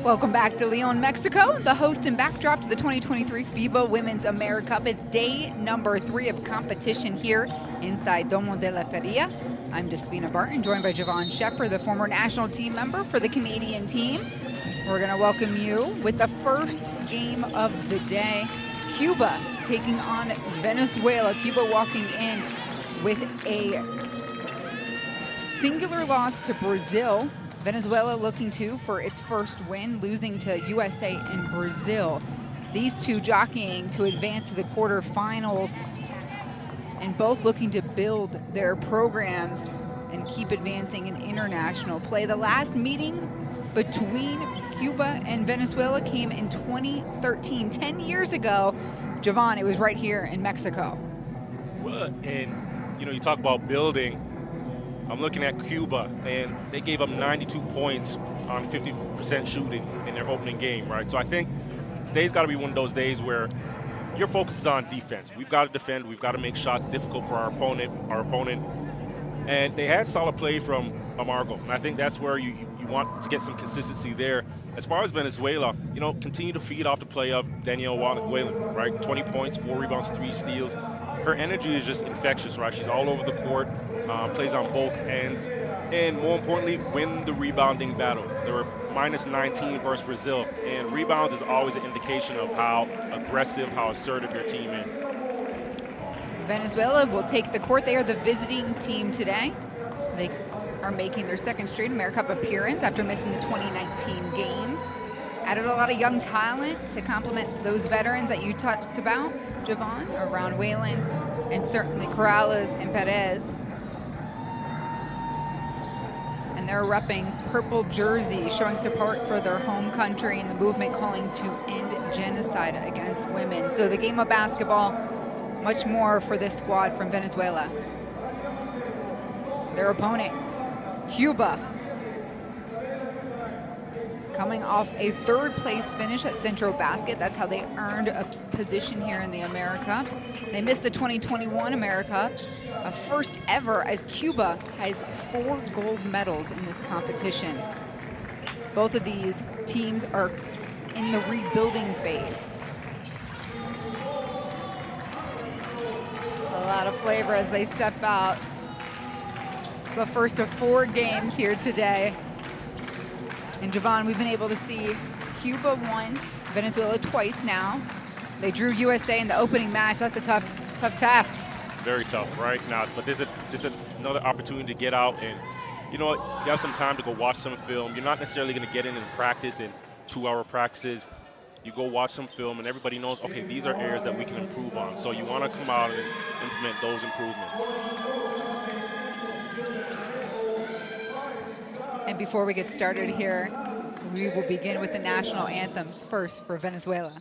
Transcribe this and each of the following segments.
Welcome back to Leon, Mexico, the host and backdrop to the 2023 FIBA Women's AmeriCup. It's day number 3 of competition here inside Domo de la Feria. I'm Despina Barton, joined by Javon Shepard, the former national team member for the Canadian team. We're going to welcome you with the first game of the day. Cuba taking on Venezuela. Cuba walking in with a singular loss to Brazil. Venezuela looking for its first win, losing to USA and Brazil. These two jockeying to advance to the quarterfinals and both looking to build their programs and keep advancing in international play. The last meeting between Cuba and Venezuela came in 2013, 10 years ago. Javon, it was right here in Mexico. Well, and you talk about building. I'm looking at Cuba, and they gave up 92 points on 50% shooting in their opening game, right? So I think today's got to be one of those days where your focus is on defense. We've got to defend. We've got to make shots difficult for our opponent. And they had solid play from Amargo, and I think that's where you want to get some consistency there. As far as Venezuela, continue to feed off the play of Danielle Whalen, right? 20 points, 4 rebounds, 3 steals. Her energy is just infectious, right? She's all over the court, plays on both ends, and more importantly, win the rebounding battle. They were minus 19 versus Brazil, and rebounds is always an indication of how aggressive, how assertive your team is. Venezuela will take the court. They are the visiting team today. They are making their second straight AmeriCup appearance after missing the 2019 games. Added a lot of young talent to complement those veterans that you talked about, Javon, around Whalen, and certainly Corrales and Perez. And they're repping purple jerseys, showing support for their home country and the movement calling to end genocide against women. So the game of basketball, much more for this squad from Venezuela. Their opponent, Cuba, coming off a third-place finish at Central Basket. That's how they earned a position here in the AmeriCup. They missed the 2021 AmeriCup, a first ever, as Cuba has 4 gold medals in this competition. Both of these teams are in the rebuilding phase. A lot of flavor as they step out. The first of 4 games here today. And Javon, we've been able to see Cuba once, Venezuela twice now. They drew USA in the opening match. That's a tough task. Very tough, right? Now, but this is another opportunity to get out and, you have some time to go watch some film. You're not necessarily going to get in and practice in 2-hour practices. You go watch some film, and everybody knows, okay, these are areas that we can improve on. So you want to come out and implement those improvements. And before we get started here, we will begin with the national anthems first for Venezuela.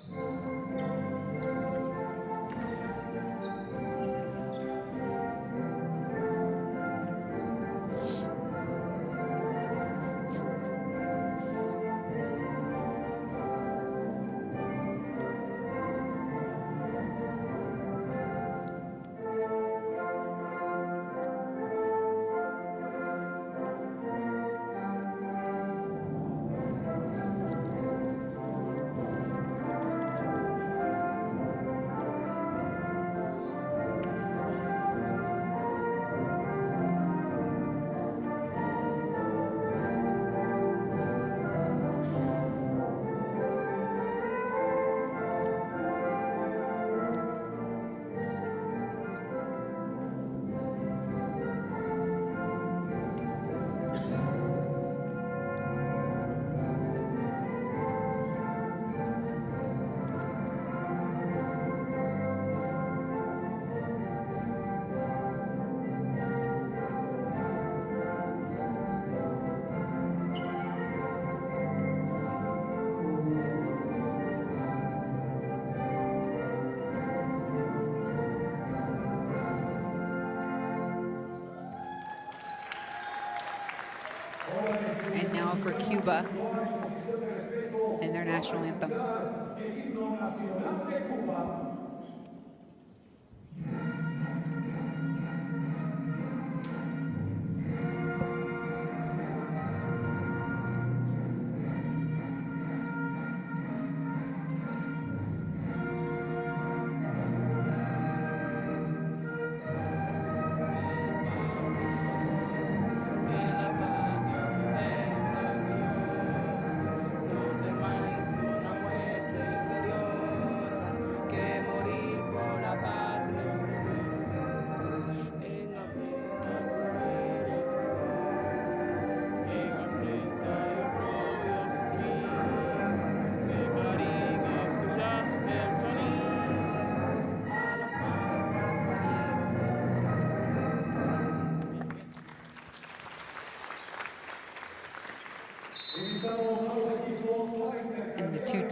And now for Cuba and their national anthem.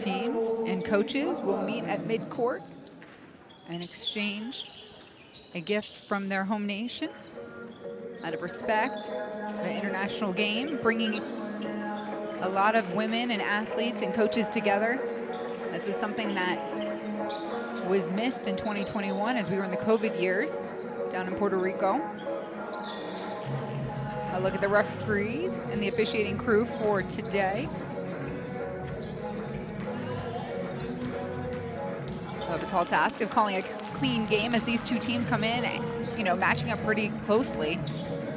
teams and coaches will meet at midcourt and exchange a gift from their home nation out of respect. The international game, bringing a lot of women and athletes and coaches together. This is something that was missed in 2021 as we were in the COVID years down in Puerto Rico. A look at the referees and the officiating crew for today. We'll have a tall task of calling a clean game as these two teams come in, you know, matching up pretty closely.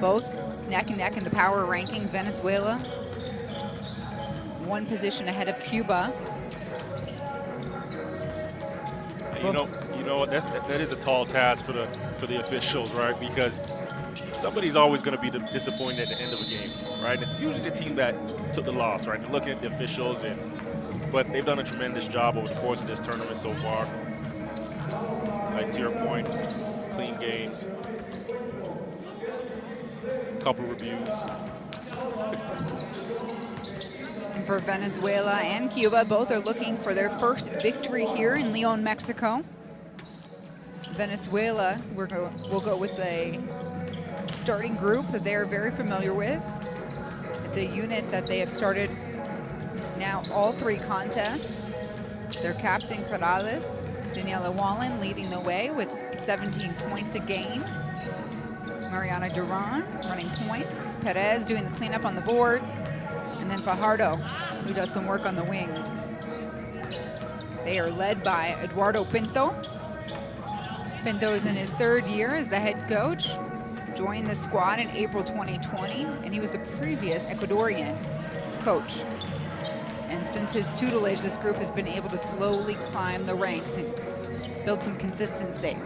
Both neck and neck in the power rankings. Venezuela, one position ahead of Cuba. You know, that is a tall task for the officials, right? Because somebody's always going to be disappointed at the end of a game, right? It's usually the team that took the loss, right? They're looking at the officials, but they've done a tremendous job over the course of this tournament so far. Like to your point, clean games, couple reviews. And for Venezuela and Cuba, both are looking for their first victory here in Leon, Mexico. Venezuela, we'll go with a starting group that they are very familiar with. It's a unit that they have started now all 3 contests. Their captain, Corrales, Daniela Wallen leading the way with 17 points a game. Mariana Duran running point. Perez doing the cleanup on the boards. And then Fajardo, who does some work on the wing. They are led by Eduardo Pinto. Pinto is in his 3rd year as the head coach. Joined the squad in April 2020, and he was the previous Ecuadorian coach. And since his tutelage, this group has been able to slowly climb the ranks and build some consistency.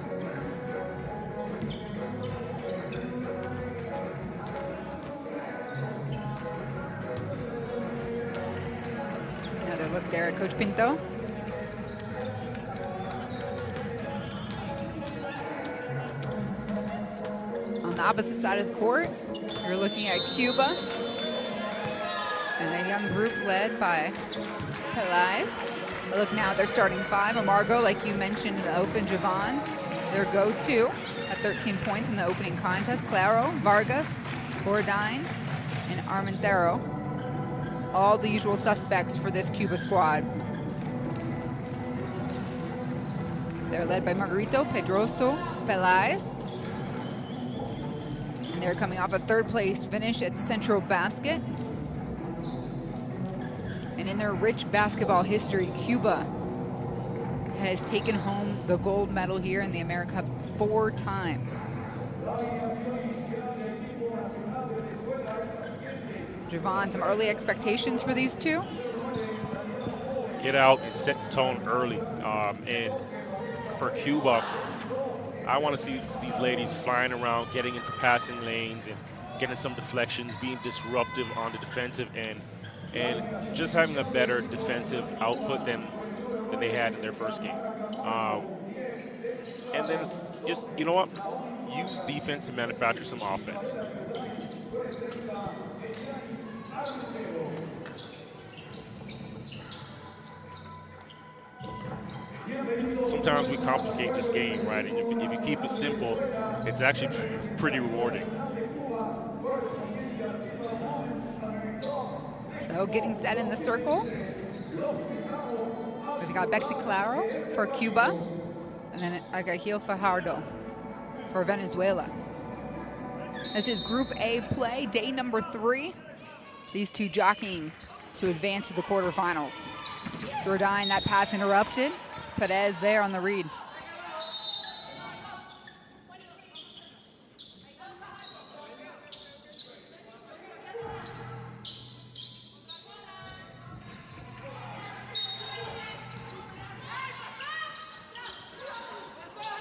Another look there at Coach Pinto. On the opposite side of the court, you're looking at Cuba and a young group led by Pelais. Look now at their starting 5. Amargo, like you mentioned in the open, Javon, their go-to at 13 points in the opening contest. Claro, Vargas, Bourdin, and Armentero. All the usual suspects for this Cuba squad. They're led by Margarito, Pedroso, Pelais. And they're coming off a 3rd place finish at Central Basket. And in their rich basketball history, Cuba has taken home the gold medal here in the AmeriCup 4 times. Javon, some early expectations for these two? Get out and set the tone early. And for Cuba, I want to see these ladies flying around, getting into passing lanes and getting some deflections, being disruptive on the defensive end, and just having a better defensive output than they had in their first game. And then just, you know what, use defense to manufacture some offense. Sometimes we complicate this game, right? And if you keep it simple, it's actually pretty rewarding. So getting set in the circle. We've got Bexy Claro for Cuba, and then Agahil Fajardo for Venezuela. This is Group A play, day number 3. These two jockeying to advance to the quarterfinals. Jourdain, that pass interrupted. Perez there on the read.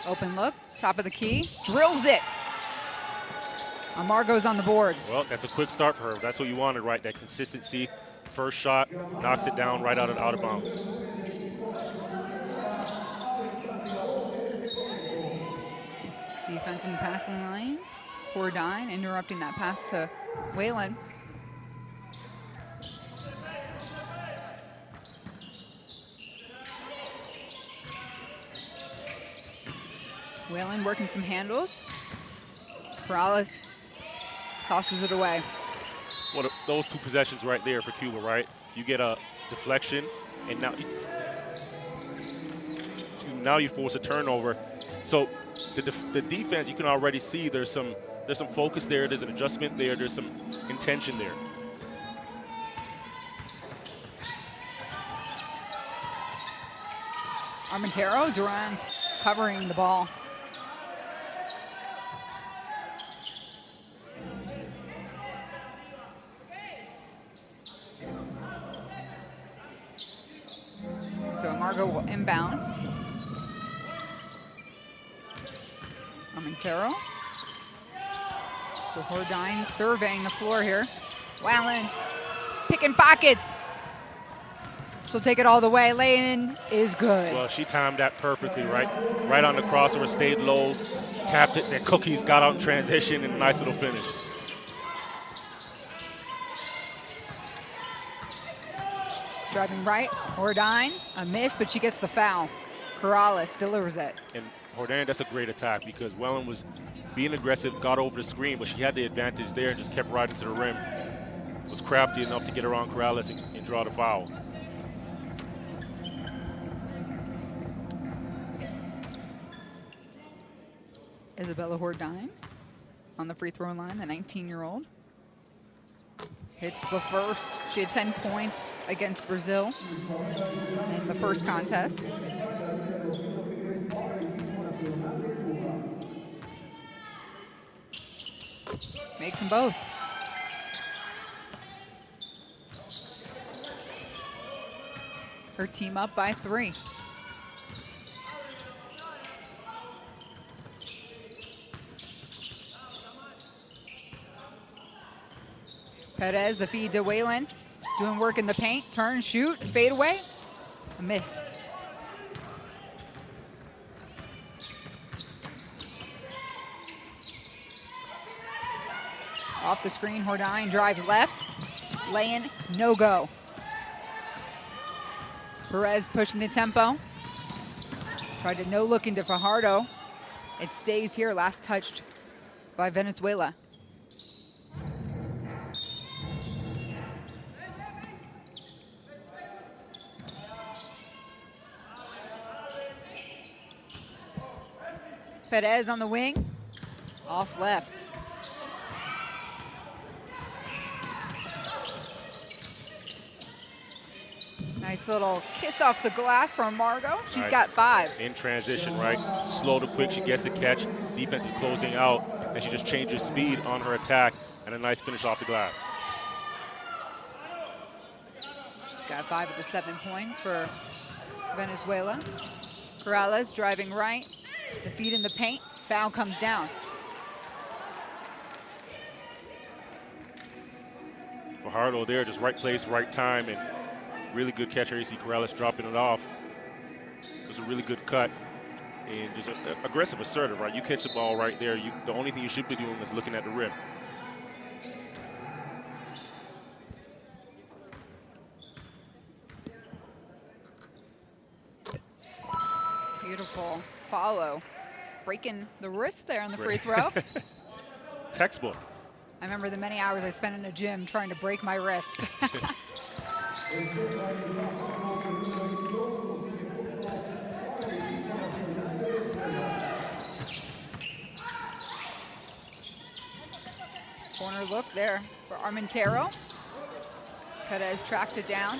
Open look, top of the key, drills it. Amargo's on the board. Well, that's a quick start for her. That's what you wanted, right? That consistency. First shot, knocks it down right out of bounds. Defense in the passing lane. Bourdin interrupting that pass to Whalen. Whalen working some handles. Corrales tosses it away. Well, those two possessions right there for Cuba, right? You get a deflection, and now you force a turnover. So the defense, you can already see there's some focus there, there's an adjustment there, there's some intention there. Armentaro, Duran covering the ball. So Margot will inbound. Armentaro. So Hordine surveying the floor here. Whalen picking pockets. She'll take it all the way. Lay-in is good. Well, she timed that perfectly, right? Right on the crossover, stayed low, tapped it, said cookies, got out in transition, and a nice little finish. Driving right, Hordine, a miss, but she gets the foul. Corrales delivers it. And Hordine, that's a great attack because Whalen was being aggressive, got over the screen, but she had the advantage there and just kept riding to the rim. Was crafty enough to get around Corrales and draw the foul. Isabella Hordine on the free throw line, the 19-year-old. Hits the first. She had 10 points against Brazil in the first contest. Makes them both. Her team up by 3. Perez, the feed to Whalen. Doing work in the paint. Turn, shoot, fade away. A miss. Off the screen, Hordine drives left. Lay-in, no go. Perez pushing the tempo. Tried to no look into Fajardo. It stays here, last touched by Venezuela. Perez on the wing, off left. Nice little kiss off the glass from Margot. She's got 5. In transition, right? Slow to quick, she gets a catch. Defense is closing out, and she just changes speed on her attack, and a nice finish off the glass. She's got 5 of the 7 points for Venezuela. Corrales driving right. The feed in the paint, foul comes down. Fajardo there, just right place, right time, and really good catch here. You see Corrales dropping it off. It was a really good cut and just aggressive, assertive, right? You catch the ball right there. The only thing you should be doing is looking at the rim. Beautiful follow. Breaking the wrist there on the free throw. Textbook. I remember the many hours I spent in a gym trying to break my wrist. Corner look there for Armentaro. Perez tracks it down.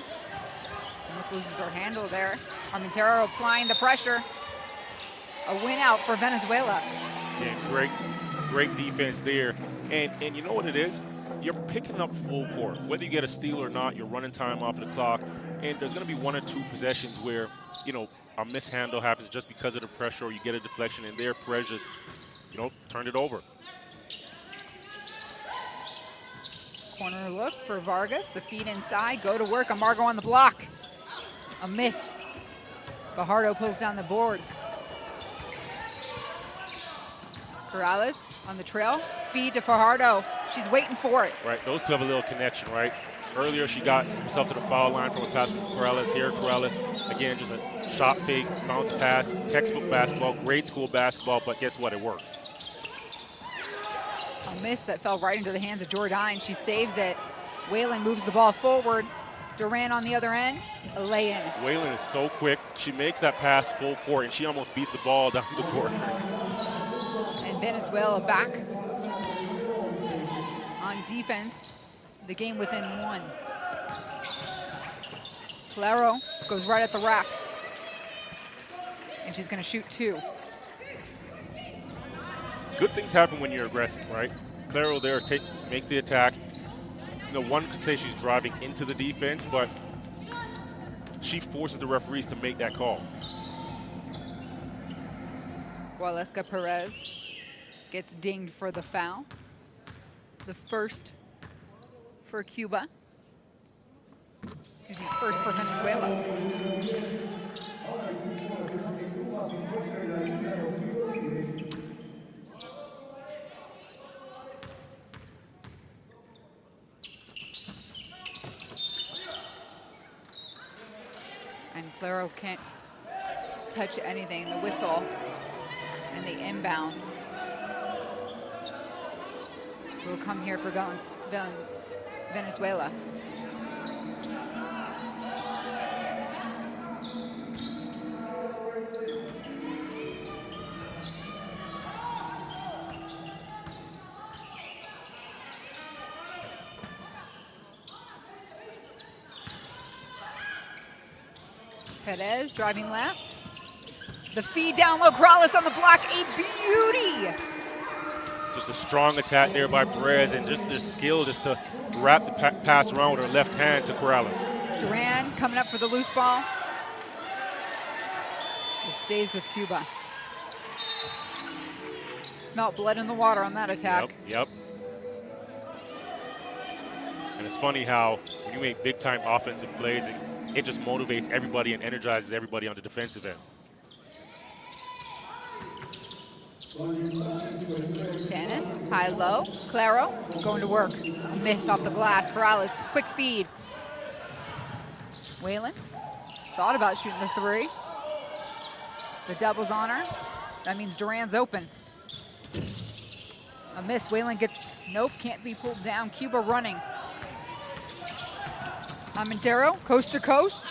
Almost loses her handle there. Armentaro applying the pressure. A win out for Venezuela. Yeah, great defense there. And you know what it is? You're picking up full court. Whether you get a steal or not, you're running time off of the clock. And there's going to be 1 or 2 possessions where, you know, a mishandle happens just because of the pressure, or you get a deflection, and their pressures, you know, turned it over. Corner look for Vargas. The feed inside. Go to work. Amargo on the block. A miss. Fajardo pulls down the board. Corrales on the trail. Feed to Fajardo. She's waiting for it. Right, those two have a little connection, right? Earlier, she got herself to the foul line from a pass from Corrales. Here, Corrales, again, just a shot fake, bounce pass, textbook basketball, grade school basketball, but guess what? It works. A miss that fell right into the hands of Jordan. She saves it. Whalen moves the ball forward. Durant on the other end, a lay-in. Whalen is so quick. She makes that pass full court, and she almost beats the ball down the court. And Venezuela back on defense. The game within 1. Claro goes right at the rack. And she's going to shoot 2. Good things happen when you're aggressive, right? Claro there makes the attack. You know, one could say she's driving into the defense, but she forces the referees to make that call. Gualesca Perez gets dinged for the foul. The first for Cuba. Excuse me, first for Venezuela. And Claro can't touch anything. The whistle and the inbound will come here for Venezuela. Perez driving left. The feed down low, Corrales on the block, a beauty. Just a strong attack there by Perez, and just the skill just to wrap the pass around with her left hand to Corrales. Duran coming up for the loose ball. It stays with Cuba. Smelt blood in the water on that attack. Yep. And it's funny how when you make big-time offensive plays, it just motivates everybody and energizes everybody on the defensive end. Tanis, high-low, Claro going to work. A miss off the glass, Corrales, quick feed. Whalen thought about shooting the 3. The double's on her. That means Duran's open. A miss, Whalen gets, nope, can't be pulled down. Cuba running. Montero, coast to coast.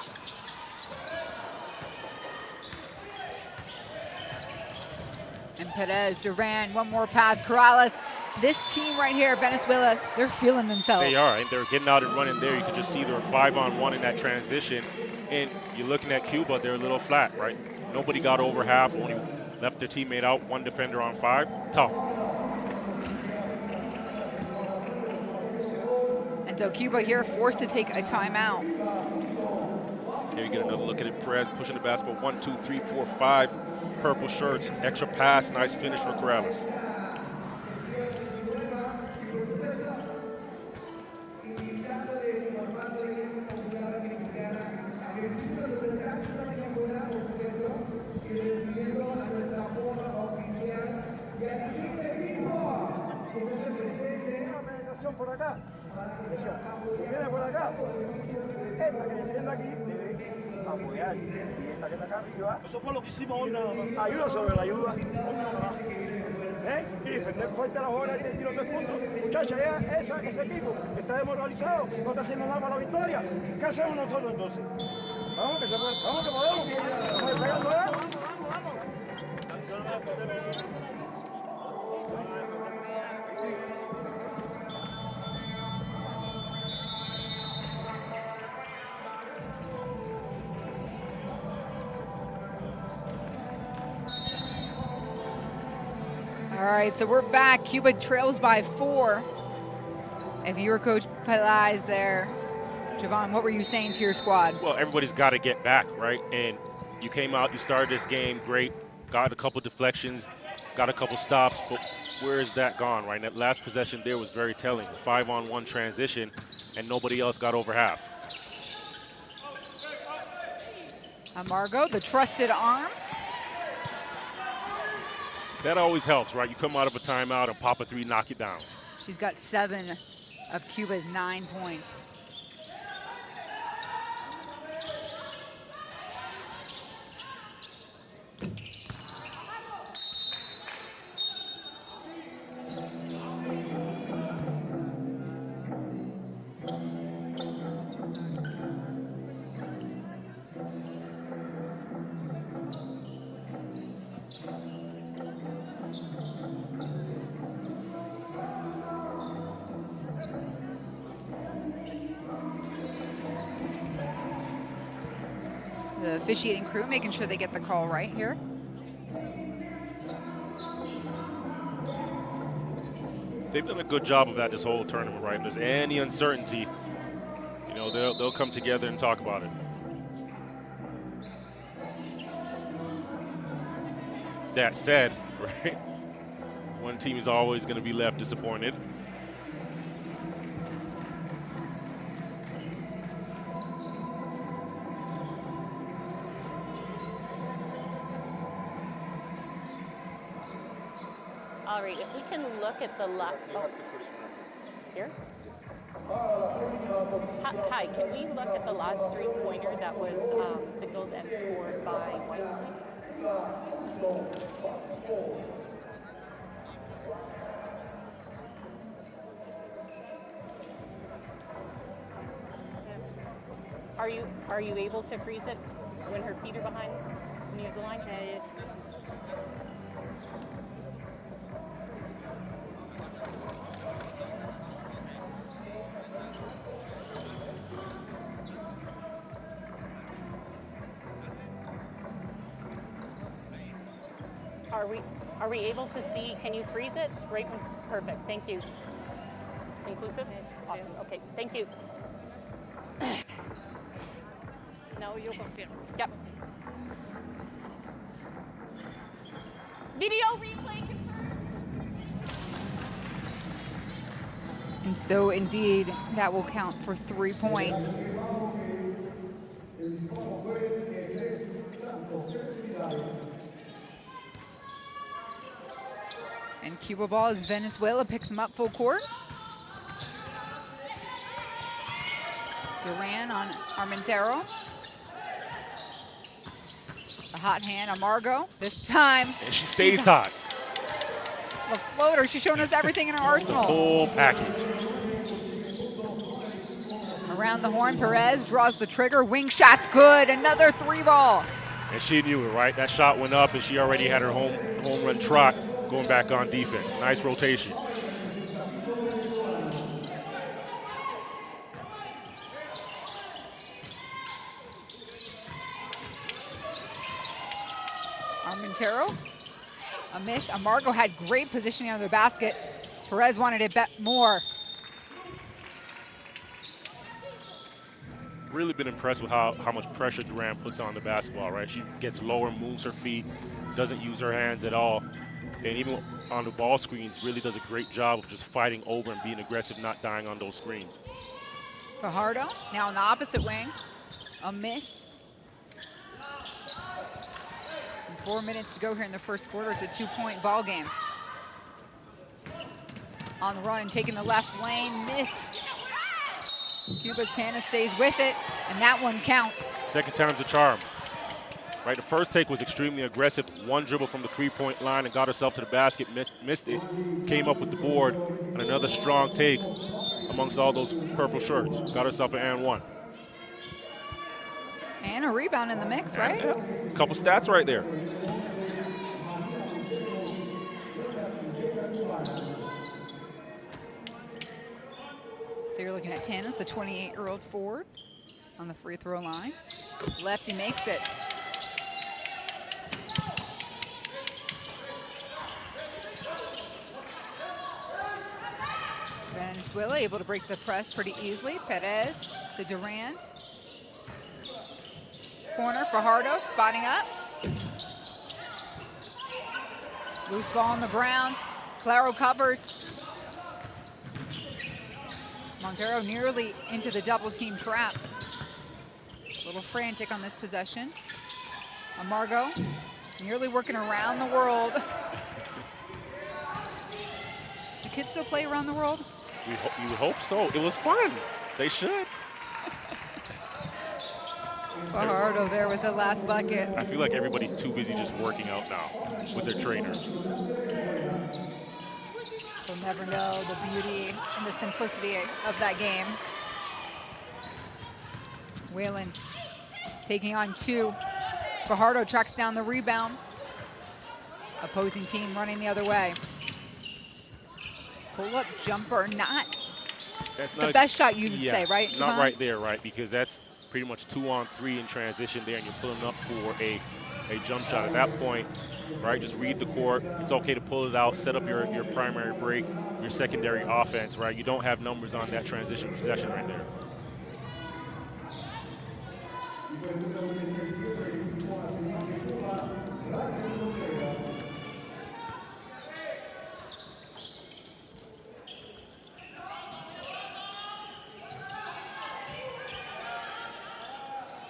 And Perez, Duran, one more pass, Corrales. This team right here, Venezuela, they're feeling themselves. They are, and they're getting out and running there. You can just see they're 5-on-1 in that transition. And you're looking at Cuba, they're a little flat, right? Nobody got over half, only left their teammate out, 1 defender on 5. Tough. And so Cuba here forced to take a timeout. Here you get another look at it. Perez pushing the basketball. 1, 2, 3, 4, 5. Purple shirts. Extra pass. Nice finish for Corrales. Eso fue lo que hicimos hoy, ayuda sobre la ayuda. Y defender fuerte la bola y te tiro 3 puntos. Muchachos, ese equipo está demoralizado, no está haciendo nada para la victoria. ¿Qué hacemos nosotros entonces? Vamos que se puede, vamos que podemos. Vamos pegando, All right, so we're back. Cuba trails by 4. If you were Coach Pelaz there, Javon, what were you saying to your squad? Well, everybody's got to get back, right? And you came out, you started this game great, got a couple deflections, got a couple stops, but where is that gone, right? That last possession there was very telling. 5-on-1 transition, and nobody else got over half. Margot, the trusted arm. That always helps, right? You come out of a timeout and pop a 3, knock it down. She's got 7 of Cuba's 9 points. officiating crew making sure they get the call right here. They've done a good job of that this whole tournament, right? If there's any uncertainty, you know, they'll come together and talk about it. That said, right, one team is always going to be left disappointed. All right, if we can look at the last, here? Hi, can we look at the last three-pointer that was signaled and scored by White, please? Are you able to freeze it when her feet are behind me of the line? Yes. Are we able to see, can you freeze it? Right, perfect, thank you. Inclusive? Yes. Awesome, okay, thank you. Now you confirm. Yep. Video replay confirmed. And so indeed, that will count for 3 points. And Cuba ball as Venezuela picks them up full court. Duran on Armendaro. A hot hand on Margot. This time. And she stays hot. The floater. She's showing us everything in her arsenal. The whole package. Around the horn, Perez draws the trigger. Wing shot's good. Another 3-ball. And she knew it, right? That shot went up, and she already had her home run trot going back on defense. Nice rotation. Armendaro, a miss. Amargo had great positioning on the basket. Perez wanted it more. Really been impressed with how much pressure Duran puts on the basketball, right? She gets lower, moves her feet, doesn't use her hands at all. And even on the ball screens, really does a great job of just fighting over and being aggressive, not dying on those screens. Fajardo, now on the opposite wing, a miss. And 4 minutes to go here in the first quarter. It's a 2-point ball game. On the run, taking the left lane, miss. Cuba's Tana stays with it, and that one counts. Second time's a charm. Right, the first take was extremely aggressive. One dribble from the 3-point line and got herself to the basket, missed it, came up with the board, and another strong take amongst all those purple shirts. Got herself an and one. And a rebound in the mix, right? Yeah, a couple stats right there. So you're looking at Tanis, the 28-year-old forward on the free throw line. Lefty makes it. Venezuela able to break the press pretty easily. Perez to Duran. Corner, Fajardo spotting up. Loose ball on the ground. Claro covers. Montero nearly into the double team trap. A little frantic on this possession. Amargo nearly working around the world. Do kids still play around the world? You would hope so. It was fun. They should. Fajardo there with the last bucket. I feel like everybody's too busy just working out now with their trainers. We'll never know the beauty and the simplicity of that game. Whalen taking on 2. Fajardo tracks down the rebound. Opposing team running the other way. Pull-up jumper, that's not the best shot you'd say, right? Not right there, right? Because that's pretty much 2-on-3 in transition there, and you're pulling up for a jump shot. At that point, right, just read the court. It's okay to pull it out, set up your primary break, your secondary offense, right? You don't have numbers on that transition possession right there.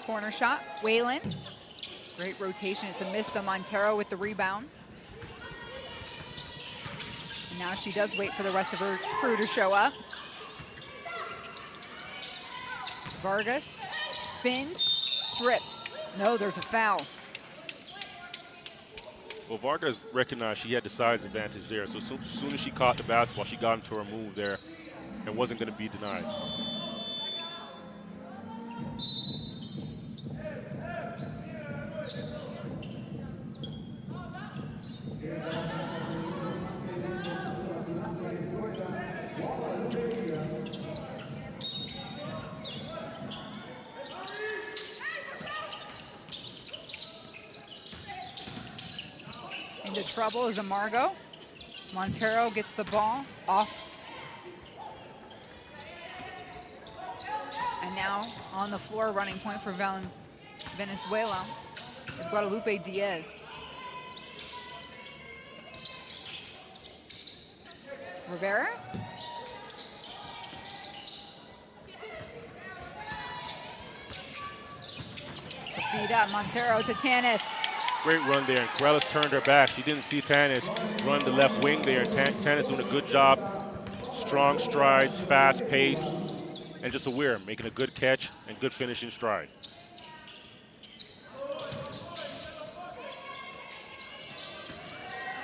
Corner shot, Whalen. Great rotation, it's a miss to Montero with the rebound. And now she does wait for the rest of her crew to show up. Vargas spins, stripped. No, there's a foul. Well, Vargas recognized she had the size advantage there, so as soon as she caught the basketball, she got into her move there and wasn't going to be denied. Into trouble is Amargo. Montero gets the ball off. And now on the floor, running point for Venezuela is Guadalupe Diaz. Rivera. The feed up, Montero to Tanis. Great run there, and Corrales turned her back. She didn't see Tanis run the left wing there. Tanis doing a good job. Strong strides, fast pace, and just aware, making a good catch and good finishing stride.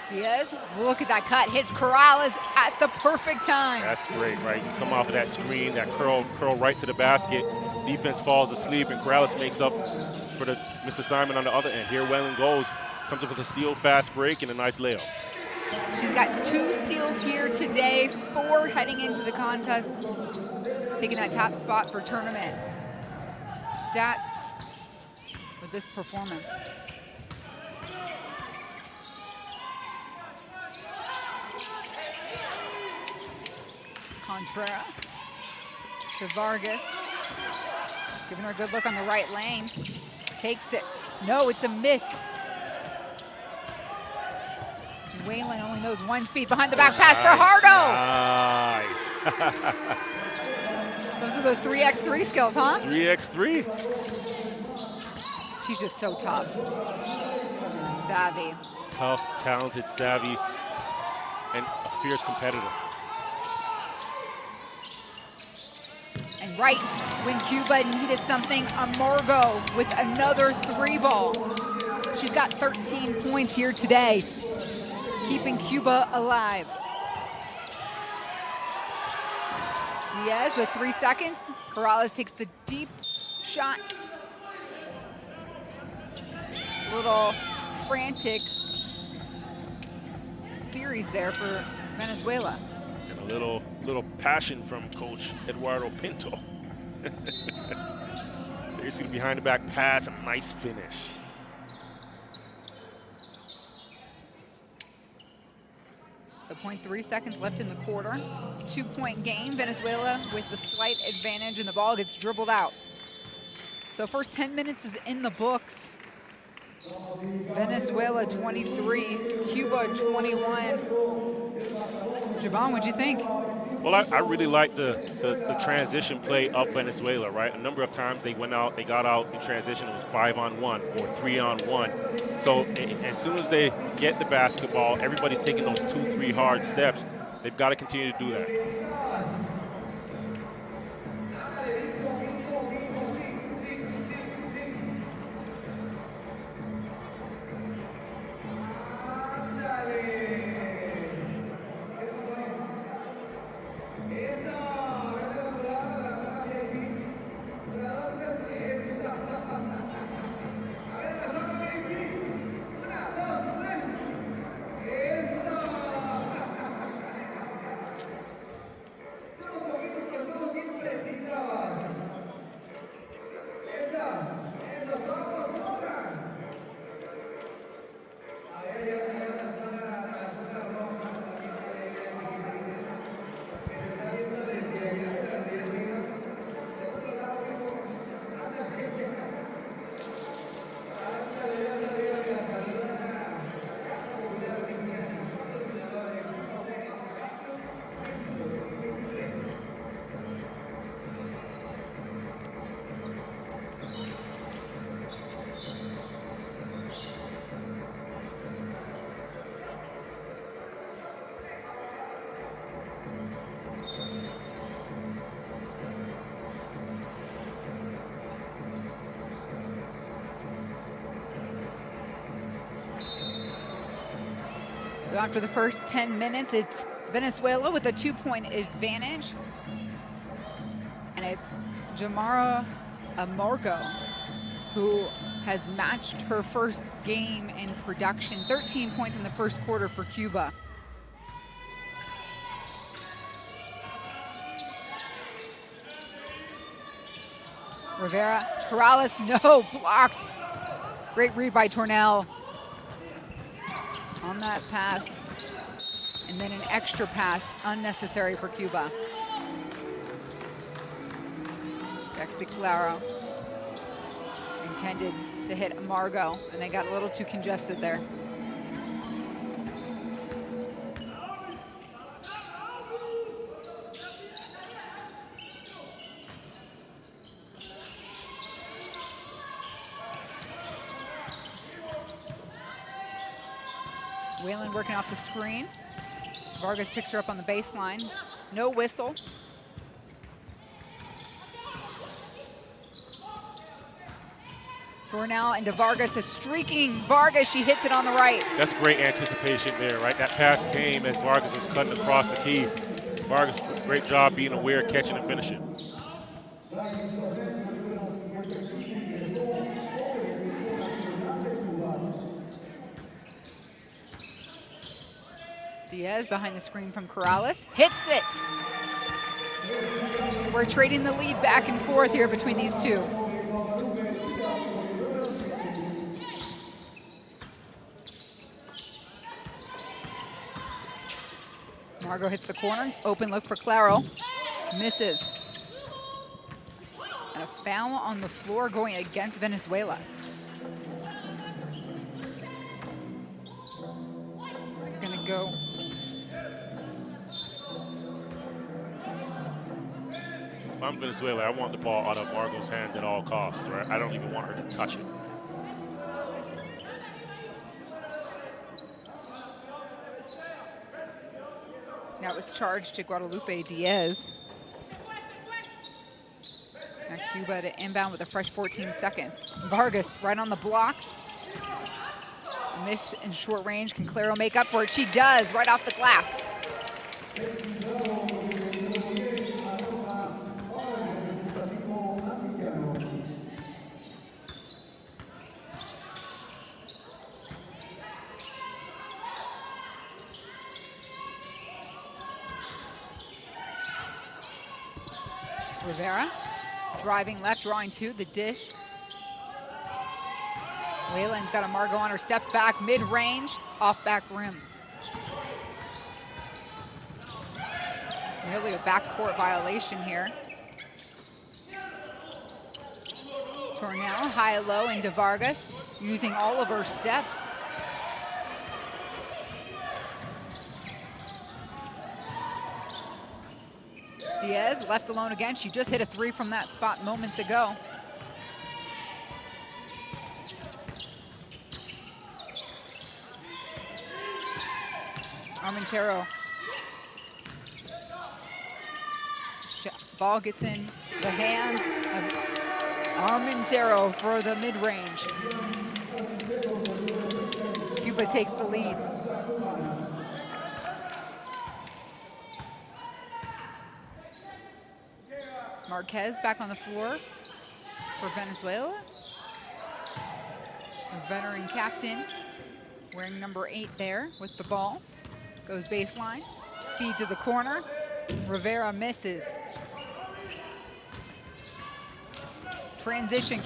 Diaz, look at that cut, hits Corrales at the perfect time. That's great, right? You come off of that screen, that curl right to the basket. Defense falls asleep, and Corrales makes up for the missed assignment on the other end. Here Whalen goes, comes up with a steal, fast break, and a nice layup. She's got 2 steals here today, 4 heading into the contest, taking that top spot for tournament stats with this performance. Contreras to Vargas, giving her a good look on the right lane. Takes it. No, it's a miss. Whalen only knows one speed. Behind the back pass for Hardo. Nice. Those are those 3x3 skills, huh? 3x3. She's just so tough. Savvy. Tough, talented, savvy, and a fierce competitor. And right when Cuba needed something, Amargo with another 3-ball. She's got 13 points here today, keeping Cuba alive. Diaz with 3 seconds. Corrales takes the deep shot. Little frantic series there for Venezuela. And a little passion from Coach Eduardo Pinto. Basically behind the back pass, a nice finish. So 0.3 seconds left in the quarter. 2-point game. Venezuela with the slight advantage, and the ball gets dribbled out. So first 10 minutes is in the books. Venezuela 23, Cuba 21. Javon, what'd you think? Well, I really like the transition play of Venezuela, right? A number of times they got out in transition, it was 5-on-1 or 3-on-1. So as soon as they get the basketball, everybody's taking those 2-3 hard steps. They've got to continue to do that. So after the first 10 minutes, it's Venezuela with a 2-point advantage. And it's Jamara Amargo who has matched her first game in production. 13 points in the first quarter for Cuba. Rivera, Corrales, no, blocked. Great read by Tornell on that pass. And then an extra pass, unnecessary for Cuba. Bexy Claro intended to hit Amargo, and they got a little too congested there. Whalen working off the screen. Vargas picks her up on the baseline. No whistle. Tornell into Vargas, a streaking Vargas. She hits it on the right. That's great anticipation there, right? That pass came as Vargas was cutting across the key. Vargas, great job being aware, catching and finishing. Diaz behind the screen from Corrales, hits it. We're trading the lead back and forth here between these two. Margot hits the corner, open look for Claro, misses. And a foul on the floor going against Venezuela. It's gonna go. If I'm Venezuela, I want the ball out of Margot's hands at all costs, right? I don't even want her to touch it. That was charged to Guadalupe Diaz. Now Cuba to inbound with a fresh 14 seconds. Vargas right on the block. Miss in short range. Can Claro make up for it? She does, right off the glass. Rivera, driving left, drawing two, the dish. Whalen's got a Margot on her, step back, mid-range, off back rim. Nearly a backcourt violation here. Tornell, high-low into Vargas, using all of her steps. Diaz left alone again. She just hit a three from that spot moments ago. Armentero. Ball gets in the hands of Armentero for the mid-range. Cuba takes the lead. Marquez back on the floor for Venezuela. A veteran captain wearing number 8 there with the ball. Goes baseline, feed to the corner. Rivera misses. Transition,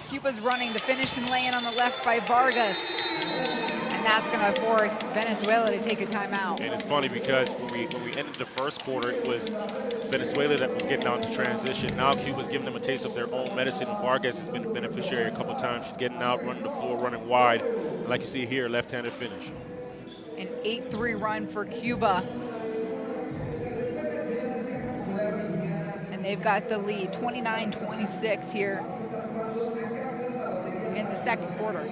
Cuba's running the finish and laying on the left by Vargas. And that's gonna force Venezuela to take a timeout. And it's funny because when we ended the first quarter, it was Venezuela that was getting out to transition. Now Cuba's giving them a taste of their own medicine. Vargas has been a beneficiary a couple times. She's getting out, running the floor, running wide. And like you see here, left-handed finish. An 8-3 run for Cuba. And they've got the lead, 29-26 here in the second quarter.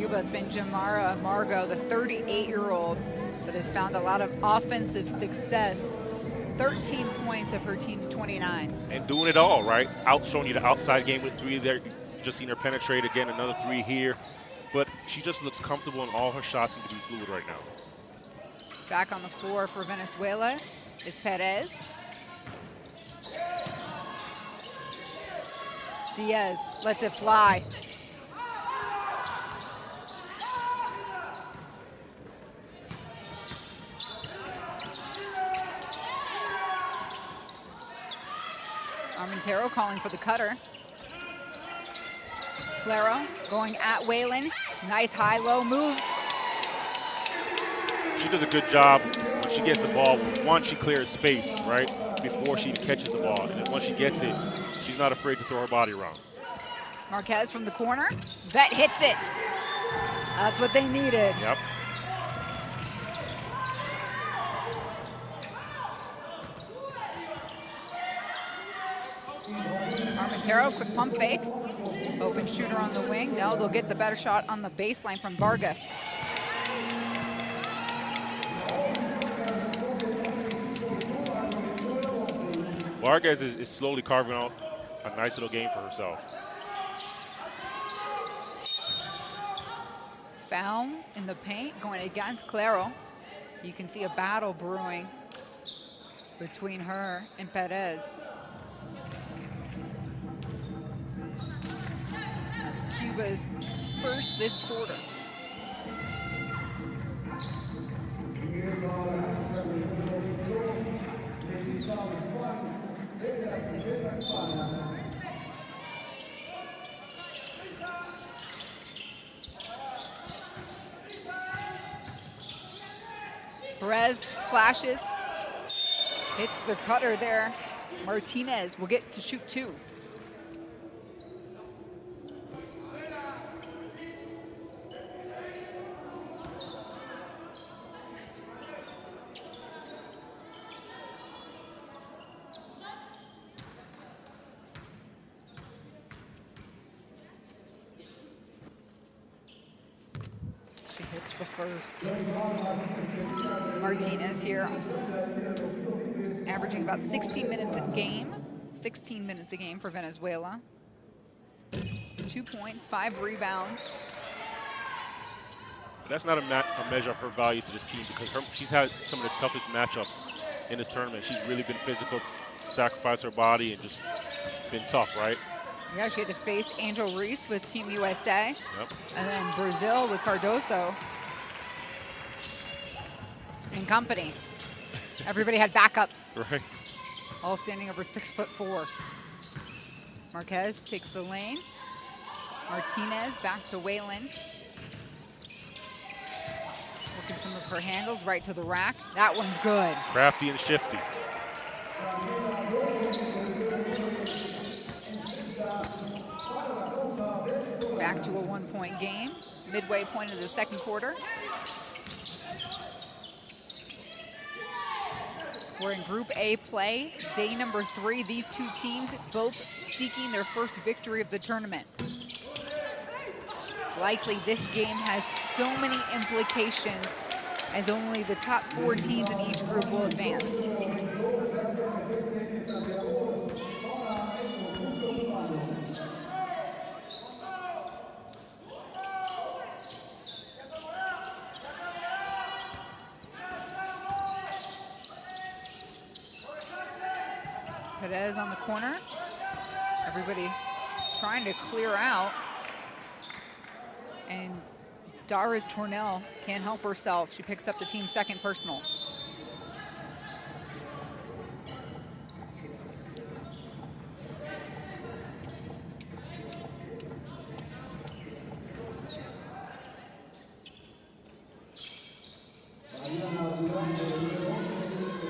Cuba, it's been Jamara Margo, the 38-year-old that has found a lot of offensive success. 13 points of her team's 29. And doing it all, right? Showing you the outside game with 3 there. Just seen her penetrate again, another 3 here. But she just looks comfortable and all her shots seem to be fluid right now. Back on the floor for Venezuela is Perez. Diaz lets it fly. Armentero calling for the cutter. Claro going at Whalen. Nice high-low move. She does a good job when she gets the ball. Once she clears space, right, before she catches the ball. And then once she gets it, she's not afraid to throw her body around. Marquez from the corner. Vet hits it. That's what they needed. Yep. Armentero, quick pump fake. Open shooter on the wing. No, they'll get the better shot on the baseline from Vargas. Vargas is slowly carving out a nice little game for herself. Foul in the paint going against Claro. You can see a battle brewing between her and Perez. That's Cuba's first this quarter. Perez flashes, hits the cutter there. Martinez will get to shoot 2. She hits the first. Martinez here, averaging about 16 minutes a game. 16 minutes a game for Venezuela. 2 points, 5 rebounds. That's not a measure of her value to this team because she's had some of the toughest matchups in this tournament. She's really been physical, sacrificed her body, and just been tough, right? Yeah, she had to face Angel Reese with Team USA. Yep. And then Brazil with Cardoso and company. Everybody had backups. Right. All standing over 6'4". Marquez takes the lane. Martinez back to Whalen. Working some of her handles right to the rack. That one's good. Crafty and shifty. Back to a 1-point game. Midway point of the second quarter. We're in Group A play, day number 3. These 2 teams both seeking their first victory of the tournament. Likely this game has so many implications as only the top 4 teams in each group will advance. Perez on the corner. Everybody trying to clear out. And Doris Tornell can't help herself. She picks up the team's second personal.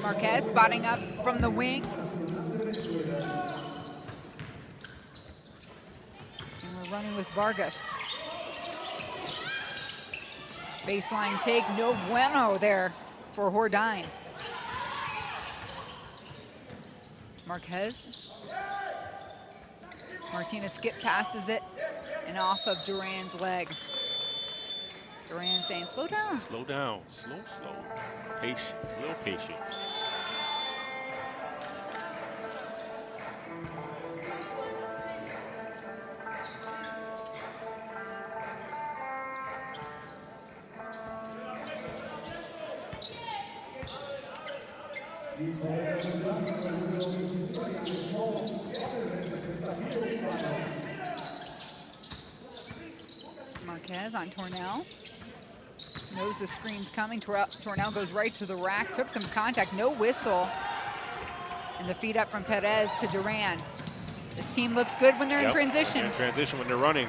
Marquez spotting up from the wing. And we're running with Vargas. Baseline take, no bueno there for Hordine. Marquez. Martinez skip passes it and off of Duran's leg. Duran saying, slow down. Slow down. Slow. Patience. A little patience. Marquez on Tornell. Knows the screen's coming. Tornell goes right to the rack. Took some contact. No whistle. And the feed up from Perez to Duran. This team looks good when they're in transition. In transition when they're running.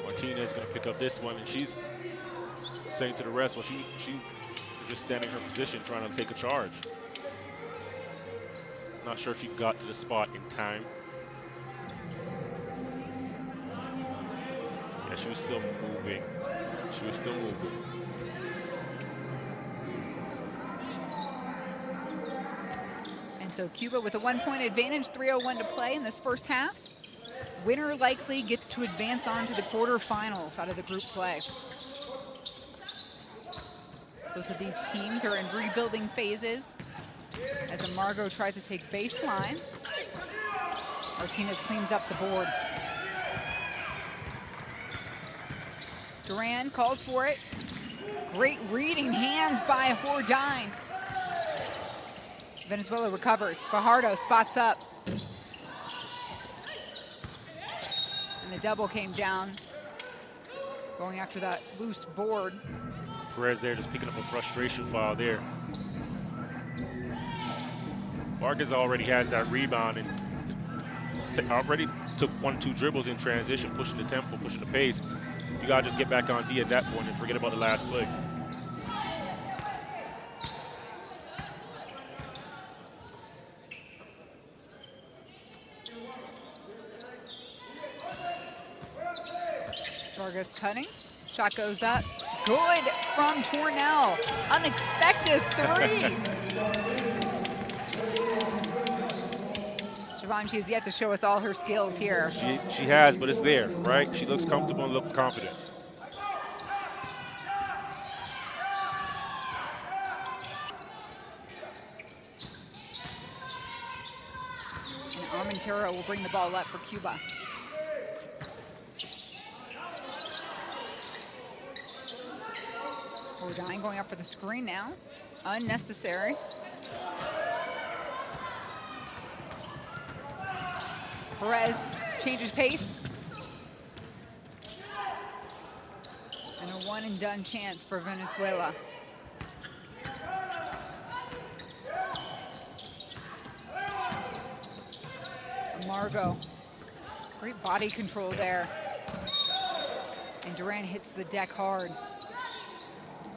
Martinez going to pick up this one, and she's saying to the rest, well, she just standing in her position trying to take a charge. Not sure if she got to the spot in time. Yeah, she was still moving. She was still moving. And so Cuba with a 1-point advantage, 3:01 to play in this first half. Winner likely gets to advance on to the quarterfinals out of the group play. Both of these teams are in rebuilding phases as Amargo tries to take baseline. Martinez cleans up the board. Duran calls for it. Great reading hands by Hordine. Venezuela recovers. Fajardo spots up. And the double came down, going after that loose board. Perez there just picking up a frustration foul there. Vargas already has that rebound and already took 1-2 dribbles in transition, pushing the tempo, pushing the pace. You gotta just get back on D at that point and forget about the last play. Vargas cutting, shot goes up. Good from Tornell, unexpected three. Givenchy has yet to show us all her skills here. She has, but it's there, right? She looks comfortable and looks confident. And Armentero will bring the ball up for Cuba. Hordine going up for the screen now. Unnecessary. Perez changes pace. And a one and done chance for Venezuela. Amargo, great body control there. And Duran hits the deck hard.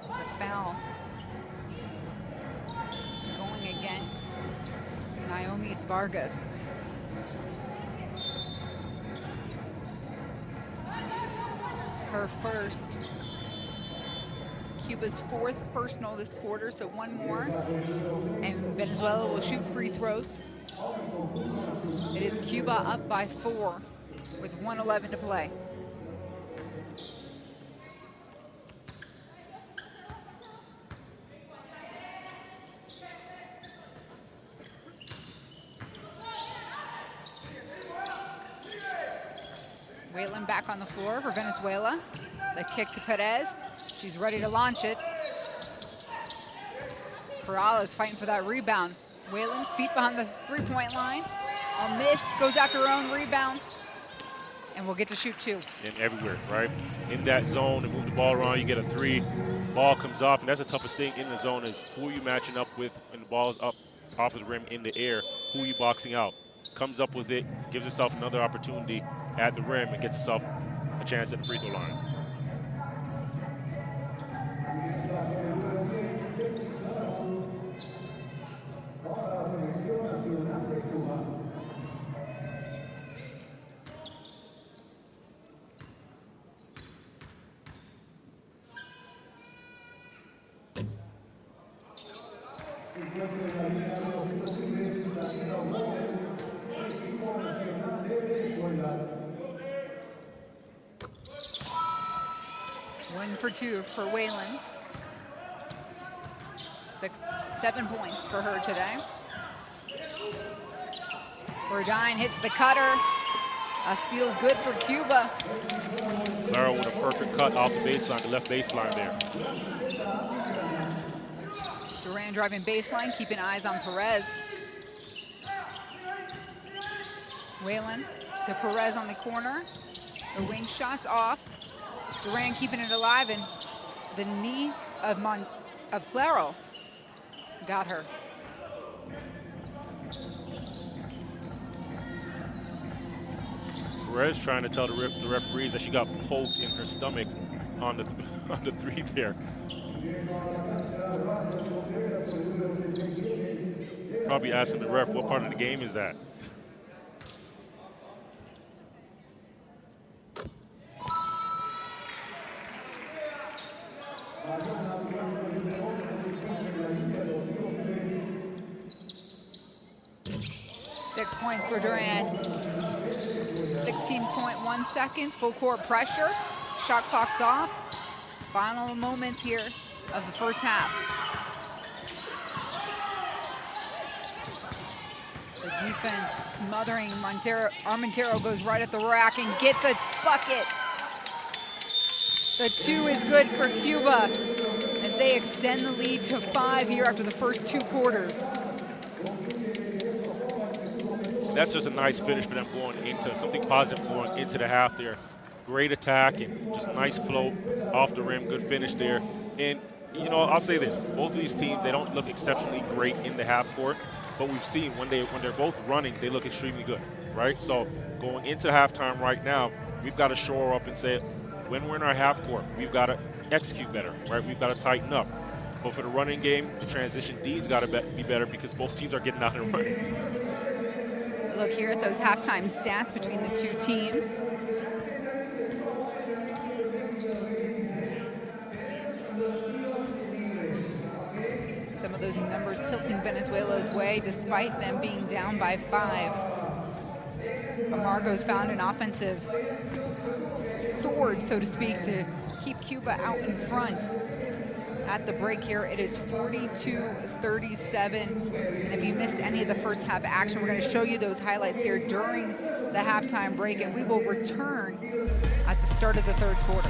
The foul going against Naomi Vargas. Her first. Cuba's fourth personal this quarter, so one more. And Venezuela will shoot free throws. It is Cuba up by 4 with 1:11 to play. Whalen back on the floor for Venezuela. The kick to Perez. She's ready to launch it. Corrales fighting for that rebound. Whalen, feet behind the three-point line. A miss, goes after her own rebound. And we'll get to shoot 2. And everywhere, right? In that zone and move the ball around, you get a 3. Ball comes off, and that's the toughest thing in the zone is who are you matching up with when the ball is up off of the rim in the air? Who are you boxing out? Comes up with it, gives herself another opportunity at the rim, and gets herself a chance at the free throw line. One for two for Whalen. 7 points for her today. Burdine hits the cutter. That feels good for Cuba. Clara with a perfect cut off the baseline, the left baseline there. Duran driving baseline, keeping eyes on Perez. Whalen to Perez on the corner. The wing shot's off. Duran keeping it alive, and the knee of Claro got her. Perez trying to tell the referees that she got poked in her stomach on the on the three there. Probably asking the ref, what part of the game is that? Points for Duran. 16.1 seconds, full court pressure. Shot clock's off. Final moments here of the first half. The defense smothering Montero. Armentero goes right at the rack and gets a bucket. The two is good for Cuba as they extend the lead to 5 here after the first 2 quarters. That's just a nice finish for them going into something positive going into the half there. Great attack and just nice flow off the rim, good finish there. And, you know, I'll say this, both of these teams, they don't look exceptionally great in the half court, but we've seen when they're both running, they look extremely good, right? So going into halftime right now, we've got to shore up and say, when we're in our half court, we've got to execute better, right? We've got to tighten up. But for the running game, the transition D's got to be better because both teams are getting out and running. Look here at those halftime stats between the two teams. Some of those numbers tilting Venezuela's way despite them being down by 5. Amargo's found an offensive sword, so to speak, to keep Cuba out in front. At the break here, it is 42-37. And if you missed any of the first half action, we're going to show you those highlights here during the halftime break, and we will return at the start of the third quarter.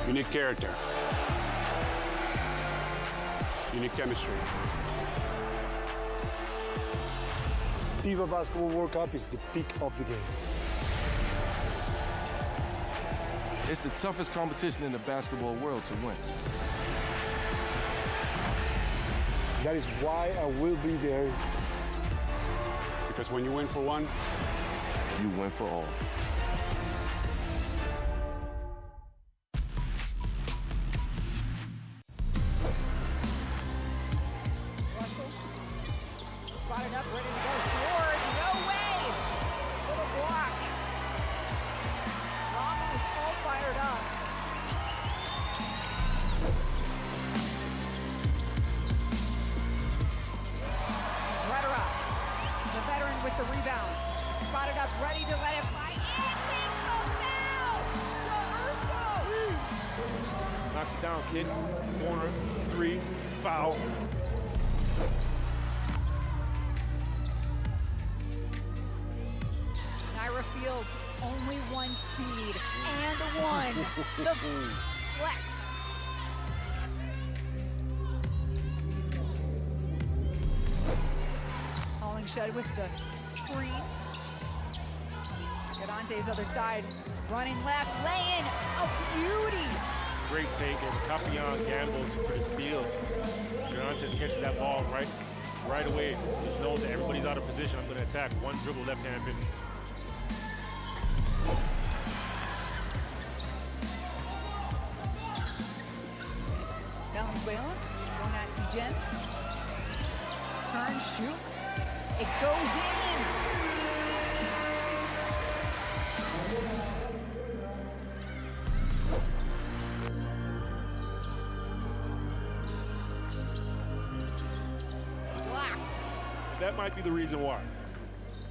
Unique character. Unique chemistry. FIBA Basketball World Cup is the peak of the game. It's the toughest competition in the basketball world to win. That is why I will be there. Because when you win for one, You win for all. Spotted up, ready to go. Sword, no way! Little block. Ramos all fired up. with the rebound. Spotted up, ready to let it fly. And foul! Knocks it down, kid. Corner, 3, foul. Naira Fields, only one speed and one. The flex. Hollingshed with the screen. Gadante's other side, running left, laying a beauty. Great take, and Capian gambles for the steal. Gadante's catches that ball right away. Just knows that everybody's out of position. I'm going to attack. One dribble, left-hand finish. Venezuela going at Egen. Turn, shoot. It goes in. That might be the reason why.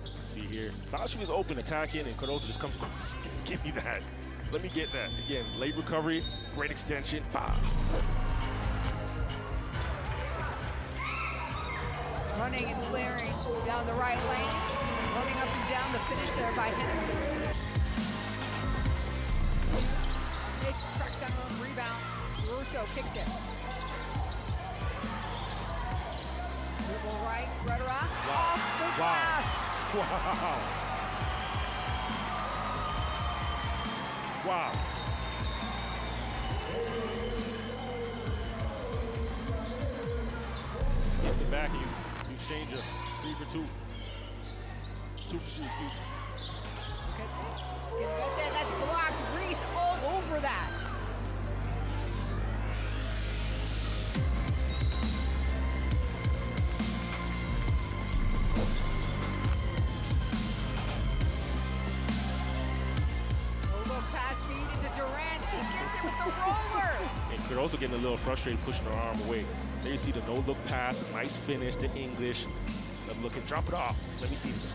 Let's see here. Thought she was open attacking, and Cardoso just comes across. Give me that. Let me get that. Again, late recovery, great extension. Bah. Running and clearing down the right lane. Running up and down the finish there by Henderson. Nick tracks down on rebound. Russo kicks it. Dribble right, Rhetoric. Wow. Off the glass. Wow. Gets it back, you exchange her. 3 for 2. 2 for 2, excuse me. Get there, that's blocked. Reese all over that. Pass feed into Durant. She gets it with the roller. And could also getting a little frustrated pushing her arm away. There you see the no-look pass, nice finish, the English. Let's look and drop it off. Let me see this.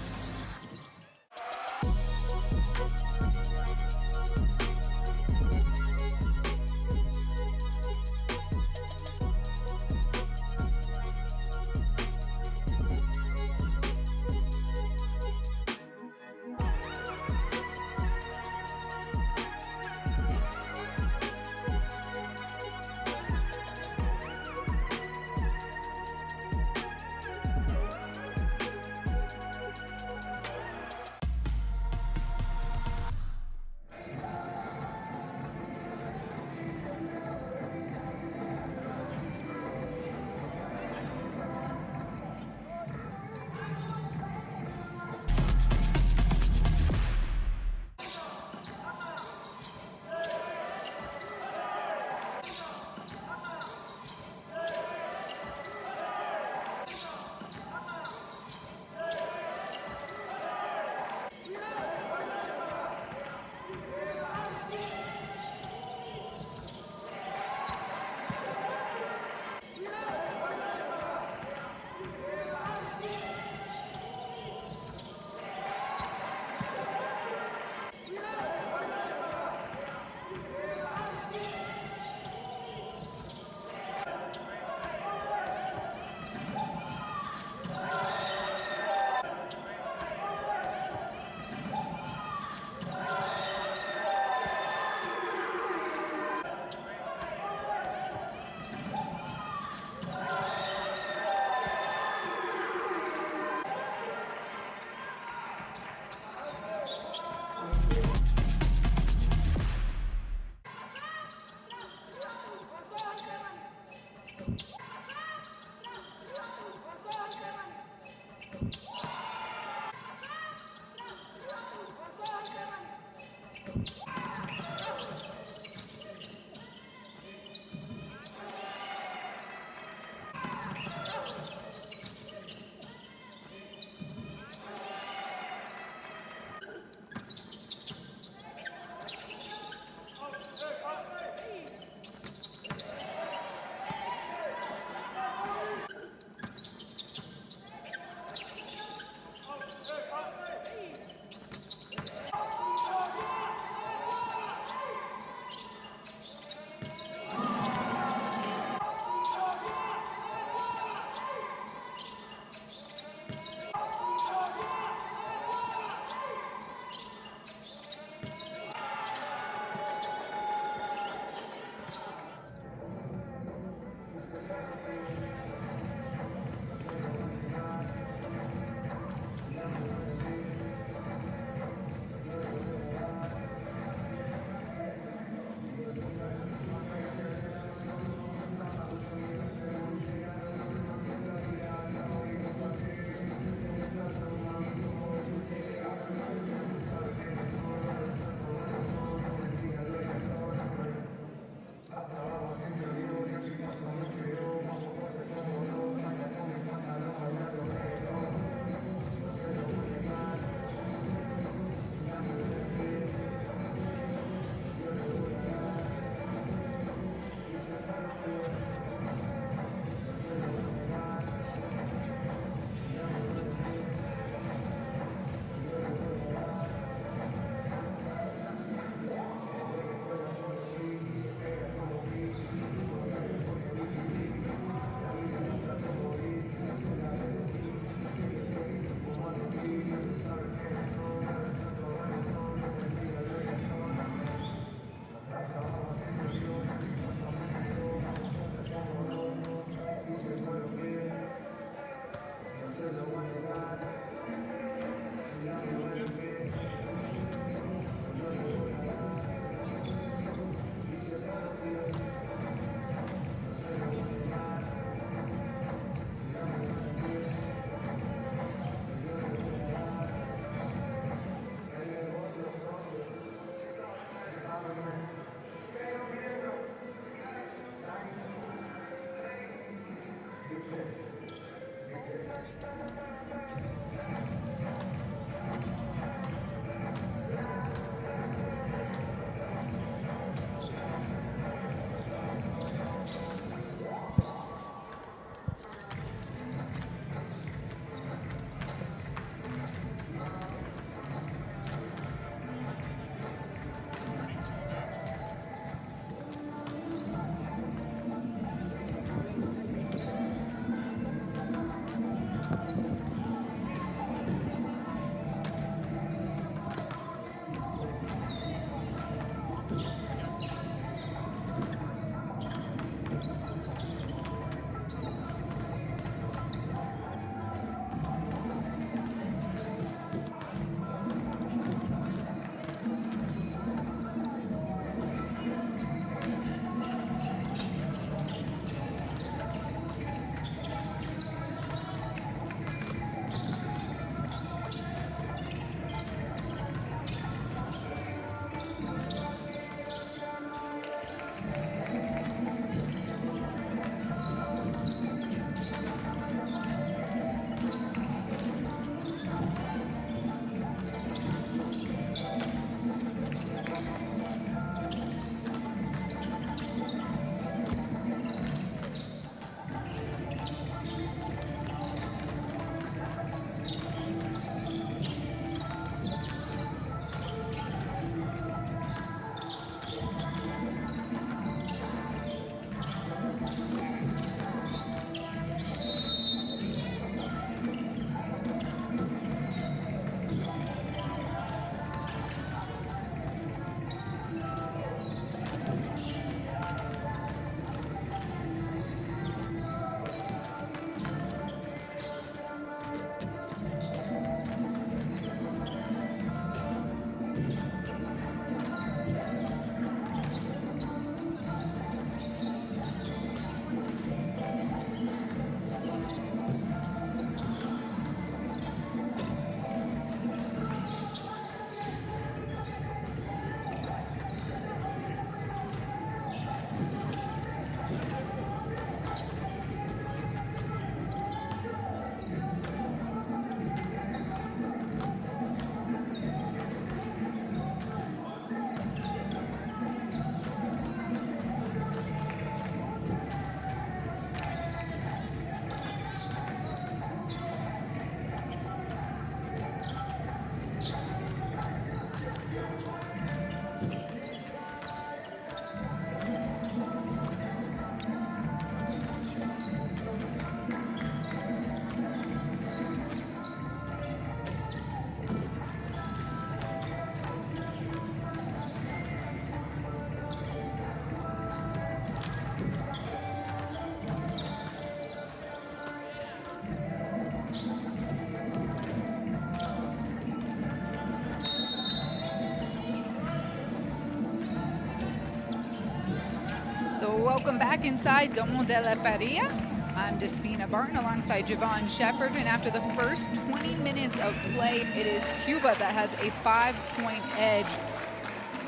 welcome back inside Domo de la Feria. I'm Despina Barton alongside Javon Shepard, and after the first 20 minutes of play, it is Cuba that has a 5-point edge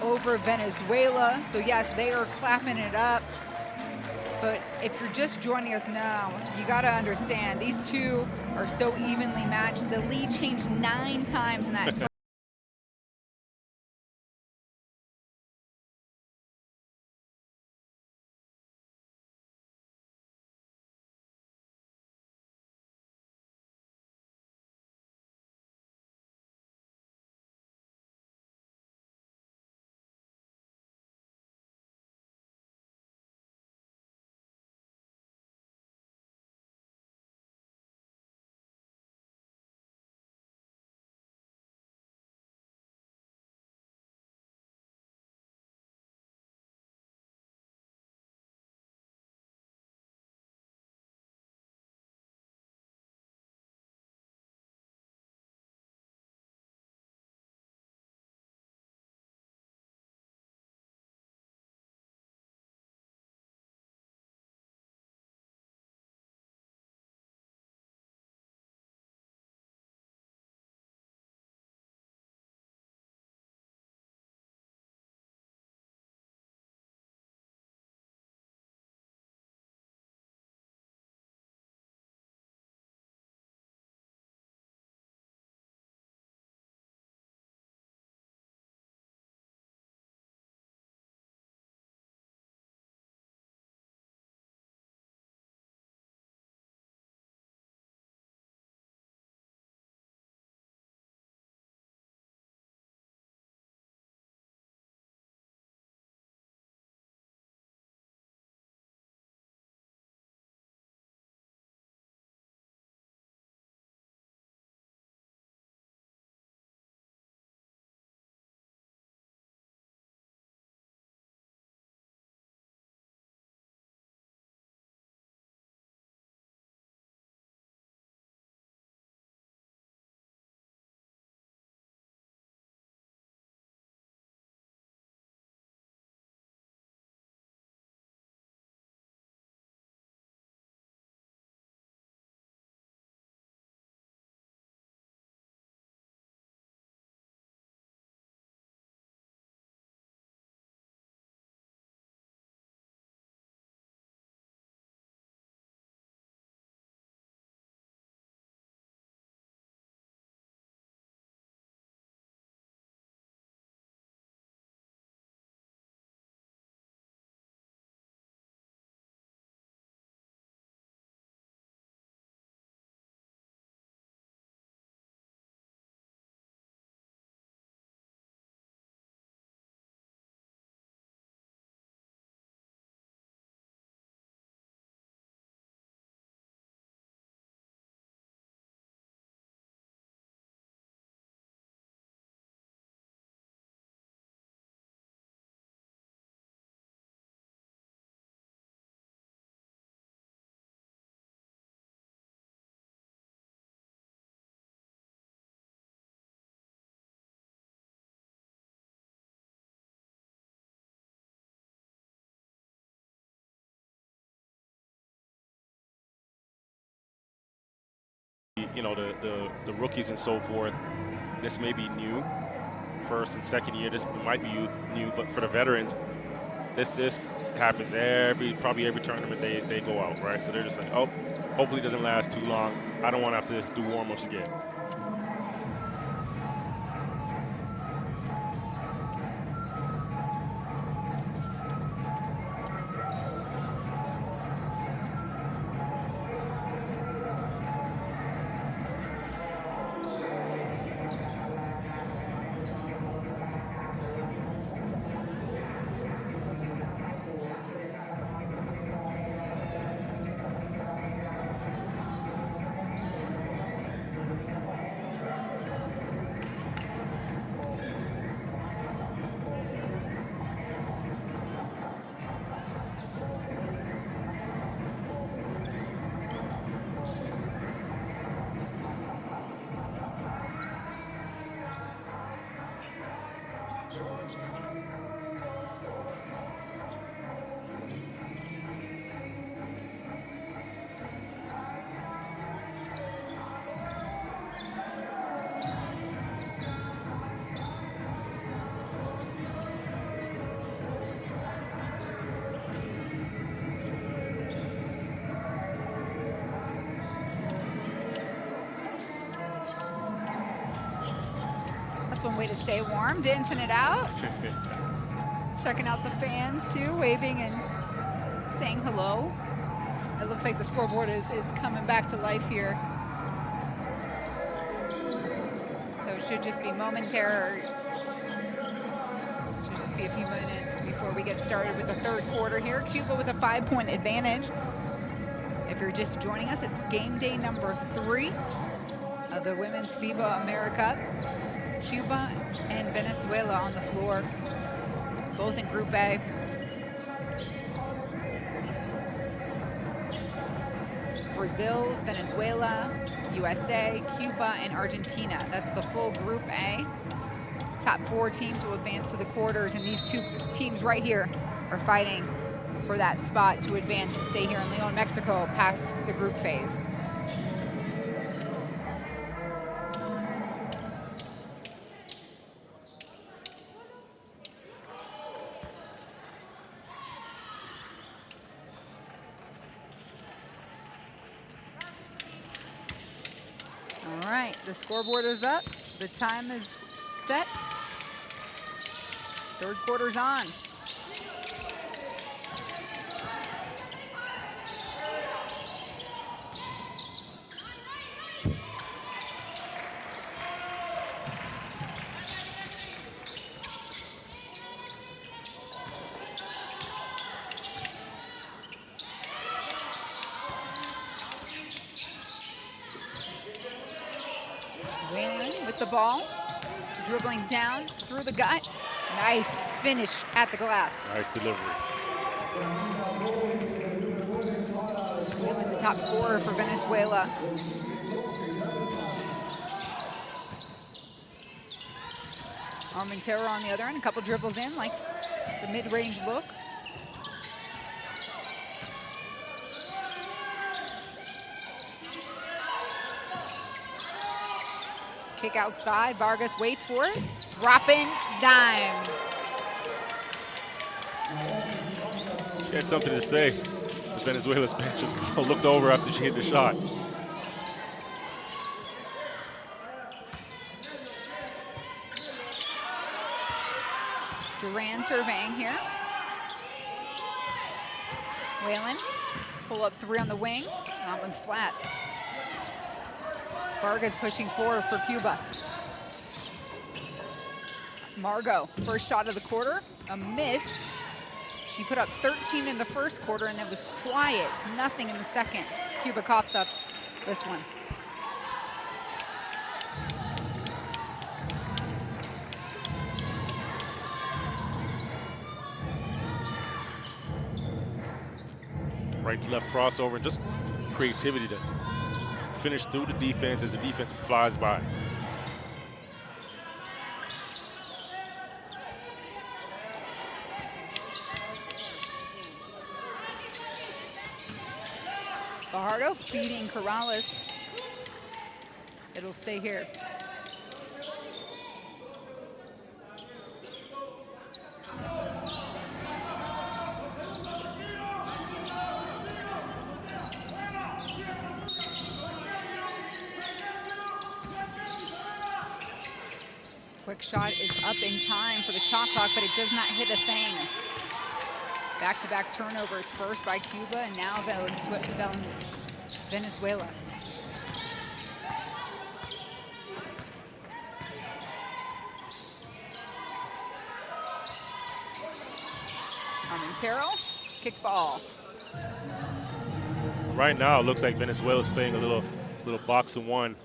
over Venezuela. So yes, they are clapping it up. But if you're just joining us now, you got to understand these two are so evenly matched. The lead changed 9 times in that first. You know, the rookies and so forth, this may be new, first and second year, this might be new, but for the veterans, this happens probably every tournament they go out, right? So they're just like, oh, hopefully it doesn't last too long. I don't want to have to do warm-ups again. That's one way to stay warm, dancing it out. Checking out the fans too, waving and saying hello. It looks like the scoreboard is coming back to life here. So it should just be momentary. Should just be a few minutes before we get started with the third quarter here. Cuba with a 5-point advantage. If you're just joining us, it's game day number 3 of the Women's FIBA AmeriCup. Cuba and Venezuela on the floor, both in Group A. Brazil, Venezuela, USA, Cuba, and Argentina. That's the full Group A. Top 4 teams will advance to the quarters, and these 2 teams right here are fighting for that spot to advance and stay here in Leon, Mexico, past the group phase. All right, the scoreboard is up. The time is set. Third quarter's on. With the ball, dribbling down through the gut. Nice finish at the glass. Nice delivery. Really the top scorer for Venezuela. Armentero on the other end, a couple dribbles in, like the mid-range look. Kick outside, Vargas waits for it. Dropping dime. She had something to say. Venezuela's bench just looked over after she hit the shot. Duran surveying here. Whalen, pull up 3 on the wing. That one's flat. Vargas pushing forward for Cuba. Margot, first shot of the quarter, a miss. She put up 13 in the first quarter and it was quiet, nothing in the second. Cuba coughs up this one. Right to left crossover and just creativity to finish through the defense as the defense flies by. Fajardo feeding Corrales. It'll stay here. Quick shot is up in time for the shot clock, but it does not hit a thing. Back-to-back turnovers, first by Cuba and now Venezuela. Armentero, kick ball. Right now, it looks like Venezuela's playing a little box and one.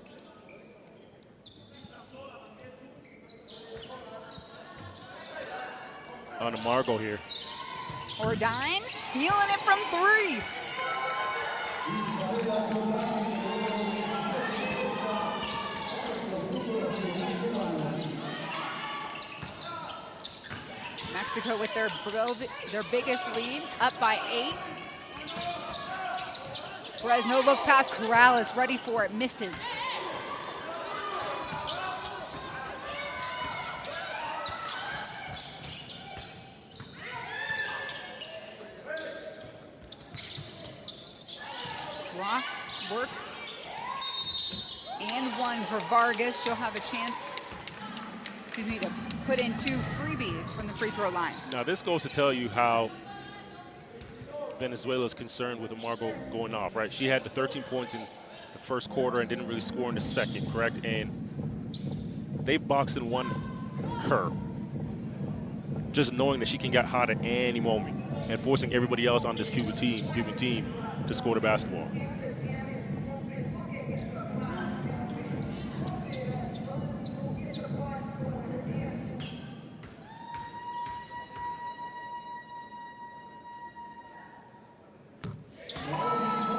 On to Margot here. Ordine, feeling it from 3. Mexico with their biggest lead, up by 8. Perez, no look pass, Corrales ready for it, misses. Block, work, and one for Vargas. She'll have a chance excuse me, to put in 2 freebies from the free throw line. Now this goes to tell you how Venezuela is concerned with Amargo going off, right? She had the 13 points in the first quarter and didn't really score in the second, correct? And they boxed and won her, just knowing that she can get hot at any moment and forcing everybody else on this Cuban team to score the basketball.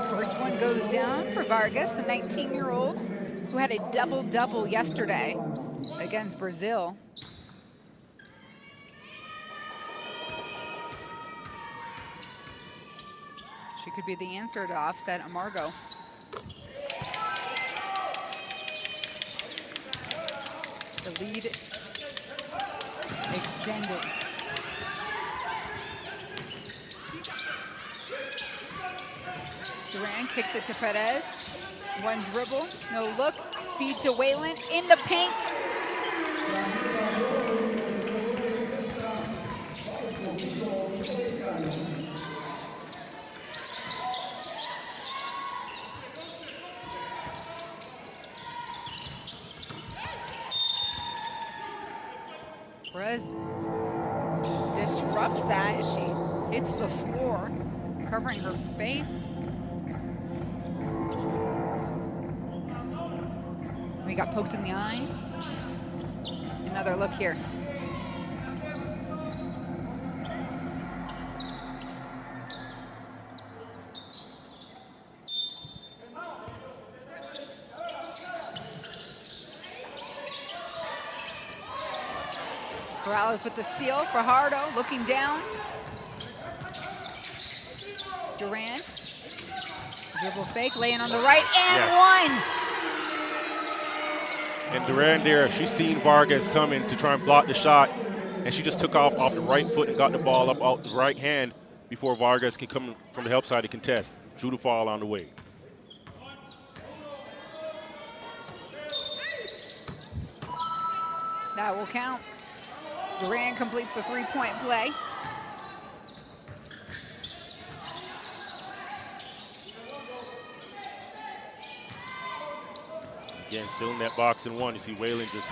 First one goes down for Vargas, the 19-year-old who had a double-double yesterday against Brazil. She could be the answer to offset Amargo. The lead extended. Duran kicks it to Perez. One dribble, no look. Feed to Whalen in the paint. Perez disrupts that as she hits the floor, covering her face. We got poked in the eye. Another look here. Morales with the steal. Fajardo looking down. Duran. Dribble fake, laying on the right, and one. And Duran there, she's seen Vargas coming to try and block the shot, and she just took off the right foot and got the ball up out the right hand before Vargas can come from the help side to contest. Drew the foul on the way. That will count. Duran completes the three-point play. Again, still in that box and one. You see Whalen just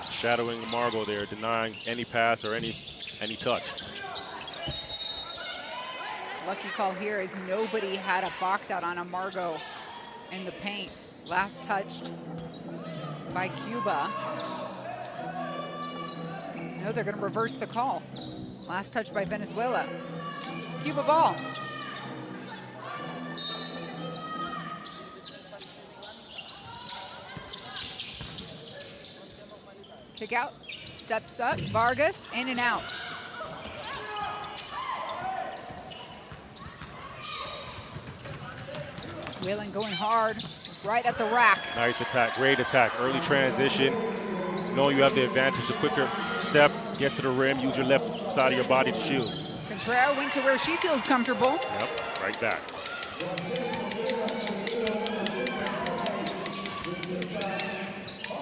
shadowing Amargo there, denying any pass or any touch. Lucky call here is nobody had a box out on Amargo in the paint. Last touched by Cuba. No, they're going to reverse the call. Last touch by Venezuela. Cuba ball. Kick out, steps up, Vargas, in and out. Whalen going hard, right at the rack. Nice attack, great attack. Early transition. You know you have the advantage, a quicker step, gets to the rim, use your left side of your body to shoot. Contreras went to where she feels comfortable. Yep, right back.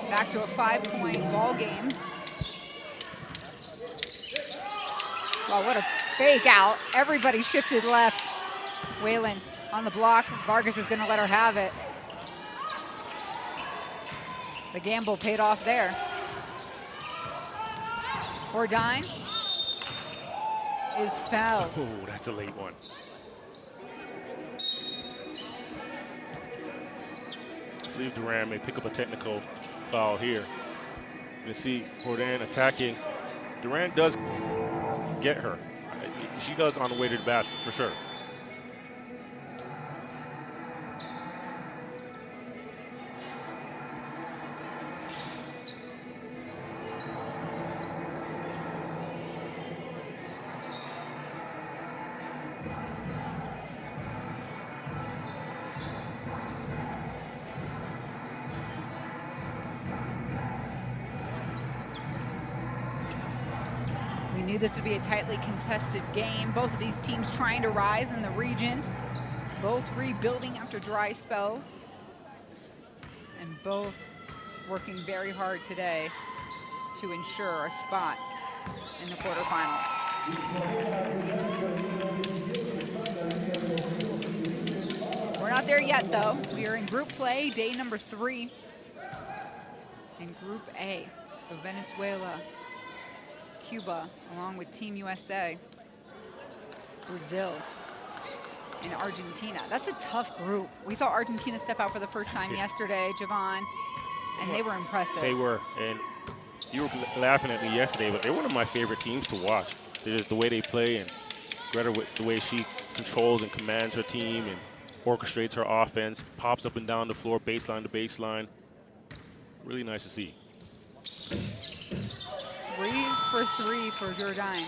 Back to a 5-point ball game. Wow, what a fake out. Everybody shifted left. Whalen on the block. Vargas is going to let her have it. The gamble paid off there. Ordine is fouled. Oh, that's a late one. I believe Duran may pick up a technical foul here. You see Ordine attacking. Duran does get her. She does on the way to the basket for sure. This would be a tightly contested game. Both of these teams trying to rise in the region. Both rebuilding after dry spells. And both working very hard today to ensure a spot in the quarterfinals. We're not there yet, though. We are in group play, day number 3 in Group A. So Venezuela, Cuba, along with Team USA, Brazil, and Argentina. That's a tough group. We saw Argentina step out for the first time yesterday, Javon, and they were impressive. They were, and you were laughing at me yesterday, but they're one of my favorite teams to watch. The way they play, and Greta, with the way she controls and commands her team and orchestrates her offense, pops up and down the floor, baseline to baseline. Really nice to see. 3 for 3 for Jordan.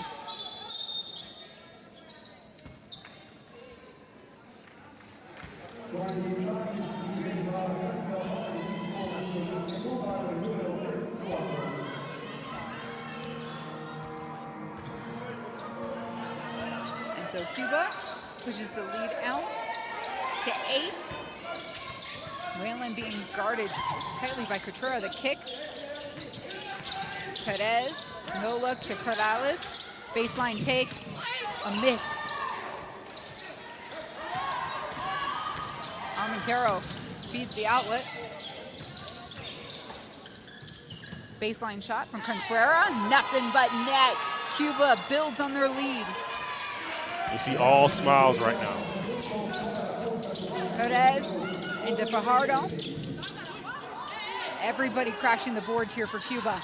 And so Cuba pushes the lead out to 8. Whalen being guarded tightly by Couture. The kick. Perez, no look to Corrales. Baseline take, a miss. Armentero feeds the outlet. Baseline shot from Contrera, nothing but net. Cuba builds on their lead. You see all smiles right now. Perez into Fajardo. Everybody crashing the boards here for Cuba.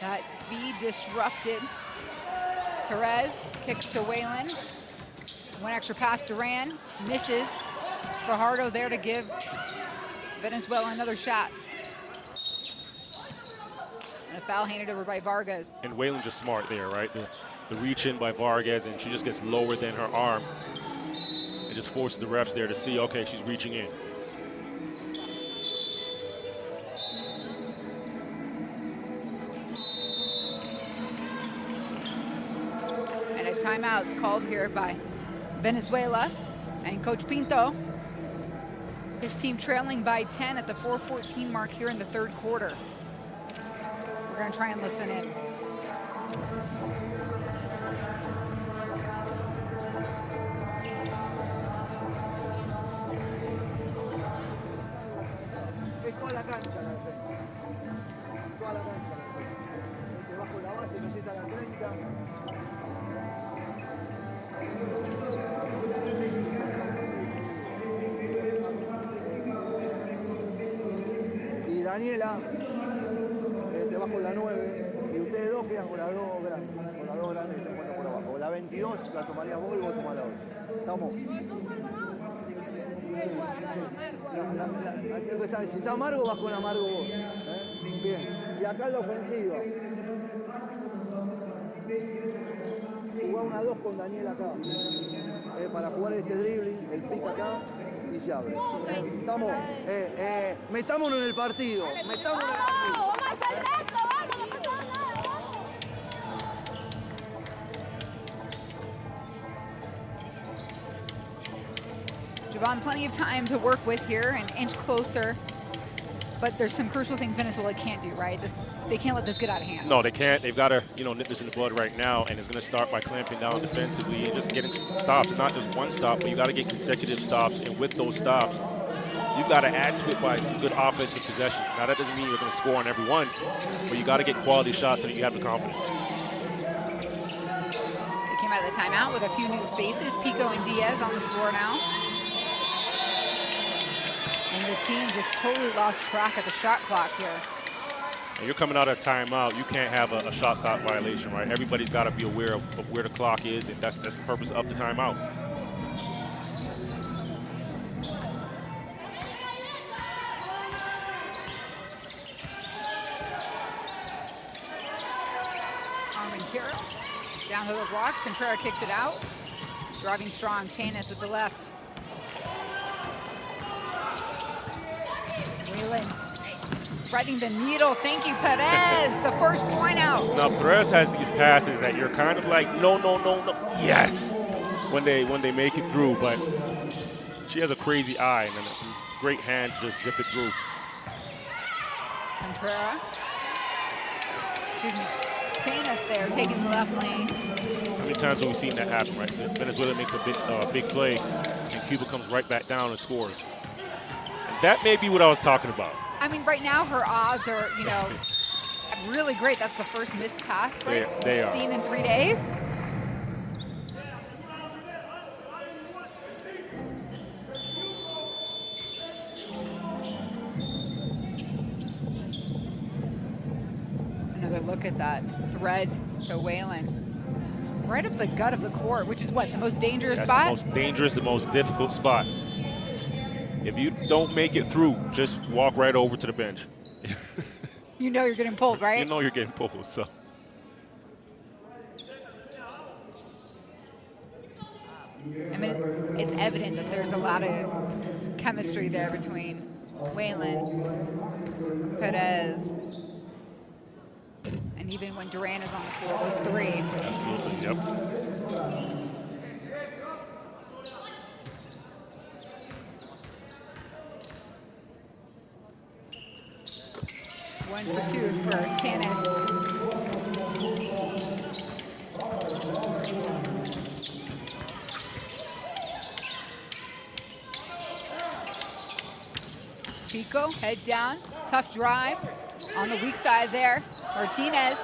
That V disrupted. Perez kicks to Whalen. One extra pass to Duran, misses. Fajardo there to give Venezuela another shot. And a foul handed over by Vargas. And Whalen just smart there, right? The reach in by Vargas, and she just gets lower than her arm. It just forces the refs there to see, okay, she's reaching in. And a timeout called here by Venezuela and Coach Pinto. His team trailing by 10 at the 4:14 mark here in the third quarter. We're going to try and listen in. Es toda la cancha la defensa. Toda la cancha. Bajo la base, necesita la 30. Y Daniela, debajo de la 9. Y ustedes dos quedan con las dos grandes. Con las dos grandes que están jugando por abajo. La 22 la tomaría vos y vos tomás la otra. ¿Estamos? Si está Amargo, vas con Amargo vos. Bien. Y acá en la ofensiva. Jugá una 2 con Daniel acá. Para jugar este dribbling, el pick acá y se abre. Estamos, metámonos en el partido. Metámonos en el partido. Javon, plenty of time to work with here, an inch closer. But there's some crucial things Venezuela can't do, right? They can't let this get out of hand. No, they can't. They've got to, nip this in the bud right now, and it's going to start by clamping down defensively and just getting stops. And not just one stop, but you got to get consecutive stops. And with those stops, you've got to add to it by some good offensive possessions. Now, that doesn't mean you're going to score on every one, but you got to get quality shots so that you have the confidence. They came out of the timeout with a few new faces. Pico and Diaz on the floor now. And the team just totally lost track of the shot clock here. And you're coming out of timeout, you can't have a shot clock violation, right? Everybody's got to be aware of where the clock is, and that's the purpose of the timeout. Armentero down to the block. Contreras kicks it out. Driving strong, Tanis with the left. Whalen threading the needle. Thank you, Perez. The first point out. Now Perez has these passes that you're kind of like, no, no, no, no, yes, when they make it through. But she has a crazy eye and a great hand to just zip it through. Contreras. Excuse me. Tanis there taking the left lane. How many times have we seen that happen, right? Venezuela makes a big play, and Cuba comes right back down and scores. And that may be what I was talking about. I mean, right now her odds are, you know, really great. That's the first missed pass, right? They are. Seen in 3 days. Another look at that thread to Whalen. Right up the gut of the court, which is what, the most dangerous spot? That's the most dangerous, the most difficult spot. If you don't make it through, just walk right over to the bench. You know you're getting pulled, right? You know you're getting pulled, so. I mean, it's evident that there's a lot of chemistry there between Whalen, Perez, and even when Duran is on the floor, those three. Absolutely, yep. 1 for 2 for Tanis. Pico, head down, tough drive. On the weak side there, Martinez.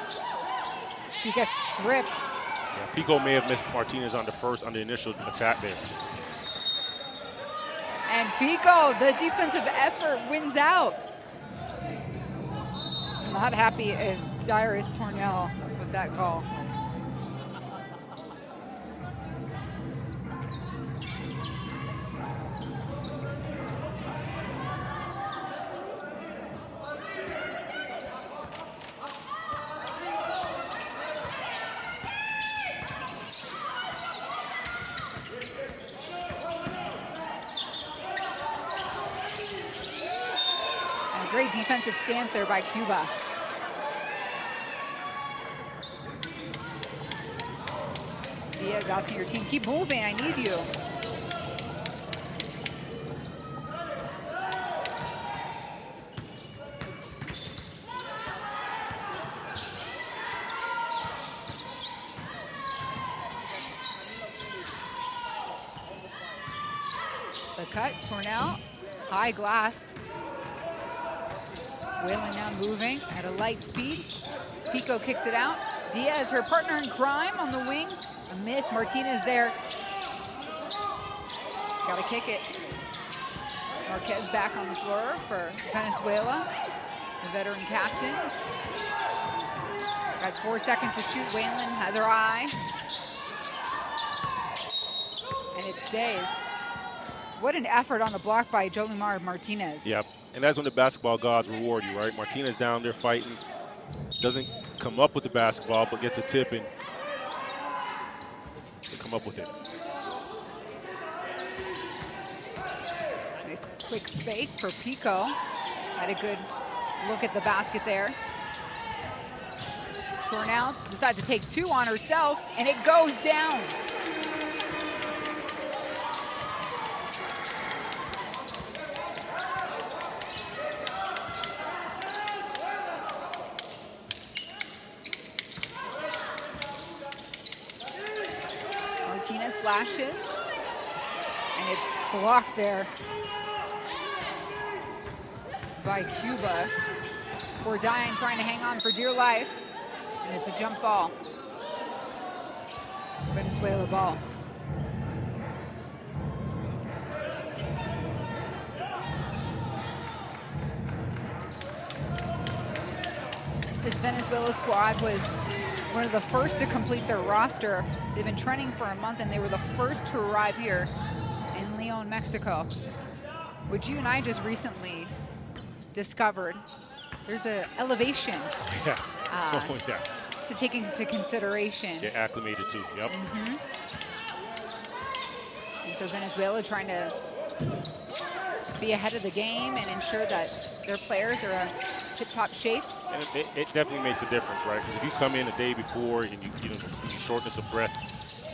She gets stripped. Yeah, Pico may have missed Martinez on the initial attack there. And Pico, the defensive effort, wins out. Not happy is Dyrus Tornell with that call. Great defensive stance there by Cuba. Diaz asking your team, keep moving, I need you. The cut, Tornell, high glass. Whalen now moving at a light speed. Pico kicks it out. Diaz, her partner in crime, on the wing. A miss. Martinez there. Gotta kick it. Marquez back on the floor for Venezuela, the veteran captain. Got 4 seconds to shoot. Whalen has her eye. And it stays. What an effort on the block by Jolimar Martinez. Yep. And that's when the basketball gods reward you, right? Martinez down there fighting, doesn't come up with the basketball, but gets a tip and they come up with it. Nice quick fake for Pico. Had a good look at the basket there. Tornell decides to take 2 on herself, and it goes down. Martinez flashes, and it's blocked there by Cuba. Poor Diane trying to hang on for dear life, and it's a jump ball. Venezuela ball. This Venezuela squad was one of the first to complete their roster. They've been training for a month, and they were the first to arrive here in Leon, Mexico, which you and I just recently discovered. There's an elevation to take into consideration. Get acclimated to, yep. And so Venezuela trying to be ahead of the game and ensure that their players are tip-top shape. And it definitely makes a difference, right? Because if you come in a day before and you shortness of breath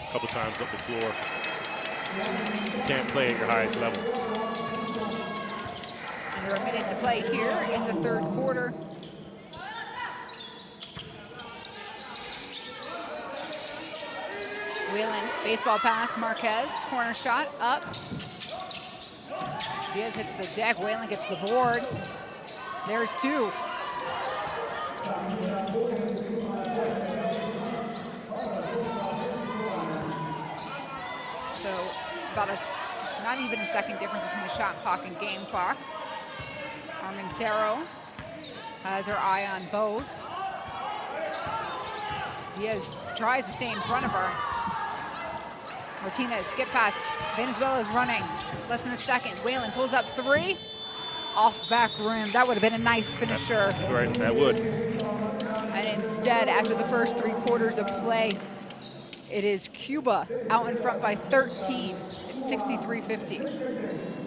a couple times up the floor, you can't play at your highest level. Under a minute to play here in the third quarter. Whelan, baseball pass, Marquez, corner shot, up. Diaz hits the deck, Whelan gets the board. There's two. So about not even a second difference between the shot clock and game clock. Armentero has her eye on both. Diaz tries to stay in front of her. Martinez, skip pass. Venezuela's running. Less than a second. Whelan pulls up three. Off back rim. That would have been a nice finisher. Right, that would. And instead, after the first 3 quarters of play, it is Cuba out in front by 13 at 63-50.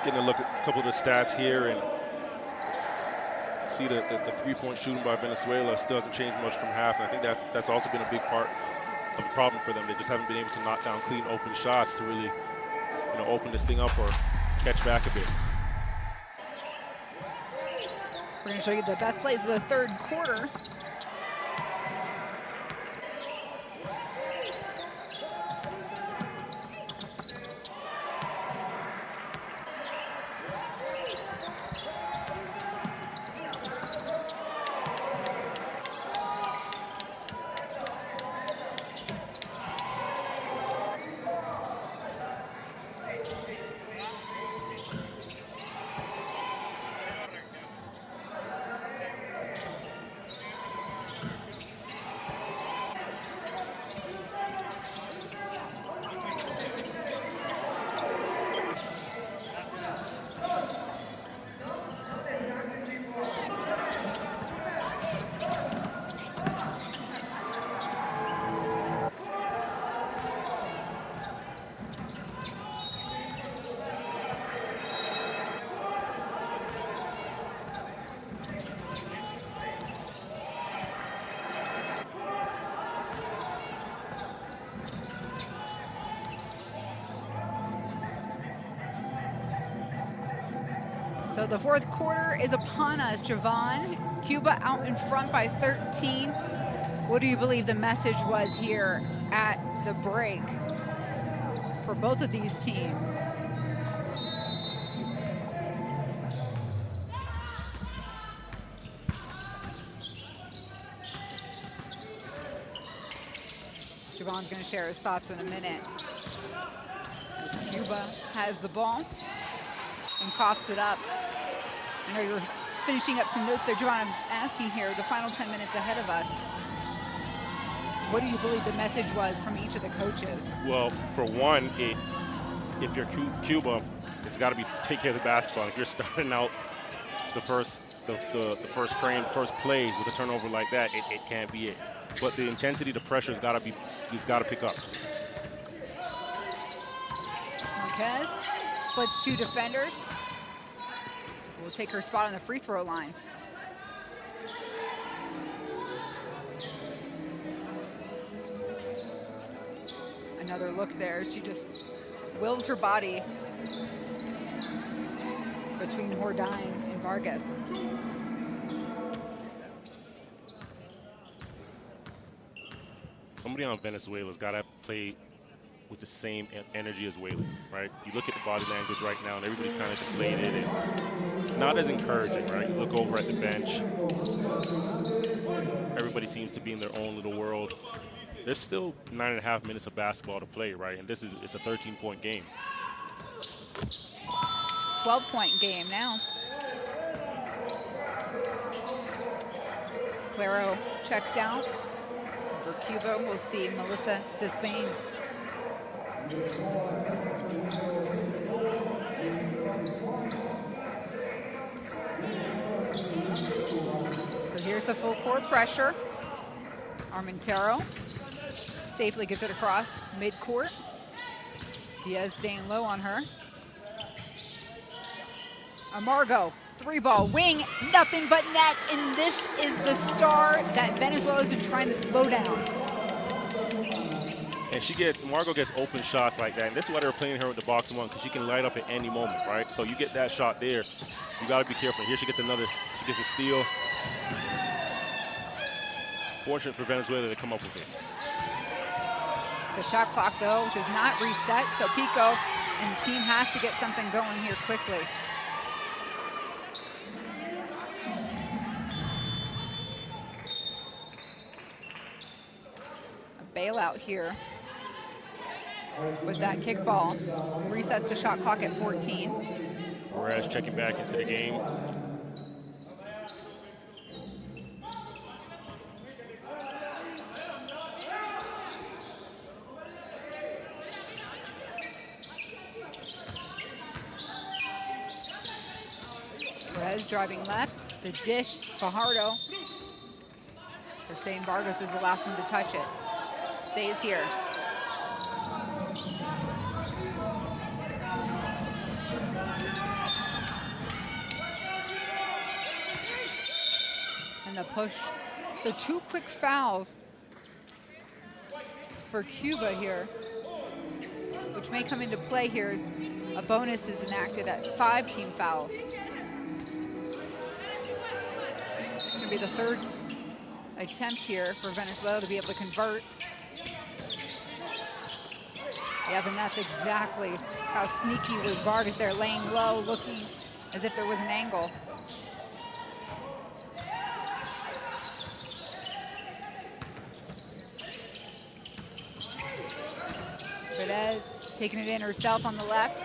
Getting a look at a couple of the stats here and see the three-point shooting by Venezuela still hasn't changed much from half. And I think that's also been a big part of the problem for them. They just haven't been able to knock down clean open shots to really, open this thing up or catch back a bit. We're going to show you the best plays of the third quarter. So the fourth quarter is upon us, Javon. Cuba out in front by 13. What do you believe the message was here at the break for both of these teams? Javon's going to share his thoughts in a minute. Cuba has the ball and coughs it up. I know you're finishing up some notes there, Javon. I'm asking here, the final 10 minutes ahead of us, what do you believe the message was from each of the coaches? Well, for one, if you're Cuba, it's got to be take care of the basketball. If you're starting out the first frame, first play with a turnover like that, it can't be it. But the intensity, the pressure has got to pick up. Marquez splits two defenders. Will take her spot on the free throw line. Another look there. She just wills her body between Hordyne and Vargas. Somebody on Venezuela's got to play with the same energy as Whelan, right? You look at the body language right now, and everybody's kind of deflated and not as encouraging, right? You look over at the bench. Everybody seems to be in their own little world. There's still 9.5 minutes of basketball to play, right? And it's a 13-point game. 12-point game now. Claro checks out. For Cuba, we'll see Melissa Despain. here's the full court pressure. Armentaro safely gets it across midcourt. Diaz staying low on her. Amargo, 3-ball, wing, nothing but net, and this is the star that Venezuela's been trying to slow down. And Margot gets open shots like that, and this is why they're playing her with the box one, because she can light up at any moment, right? So you get that shot there, you gotta be careful. Here she gets a steal. Fortunate for Venezuela to come up with it. The shot clock, though, does not reset, so Pico and the team has to get something going here quickly. A bailout here with that kickball. Resets the shot clock at 14. Perez checking back into the game. Perez driving left, the dish, Fajardo. They're saying Vargas is the last one to touch it. Stays here. And the push. So 2 quick fouls for Cuba here, which may come into play here. A bonus is enacted at 5 team fouls. Be the 3rd attempt here for Venezuela to be able to convert. Yeah, and that's exactly how sneaky was Vargas there, laying low, looking as if there was an angle. Perez taking it in herself on the left.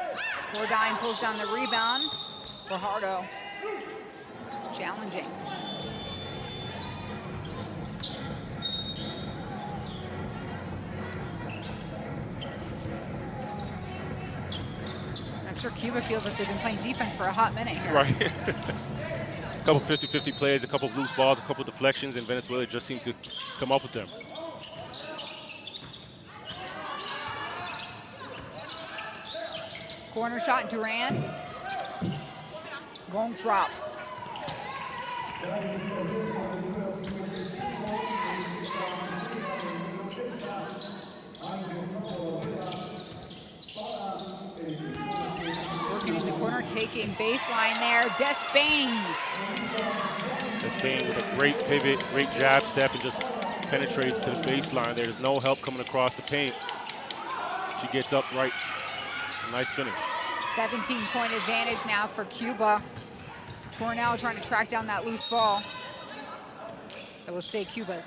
Bourdin pulls down the rebound. Fajardo challenging. I'm sure Cuba feels like they've been playing defense for a hot minute here. Right. A couple 50-50 plays, a couple of loose balls, a couple of deflections, and Venezuela just seems to come up with them. Corner shot, Duran. Won't drop. Working in the corner, taking baseline there. Despain. Despain with a great pivot, great jab step, and just penetrates to the baseline. There's no help coming across the paint. She gets up right. Nice finish. 17-point advantage now for Cuba. Tornell trying to track down that loose ball. That will stay Cuba's.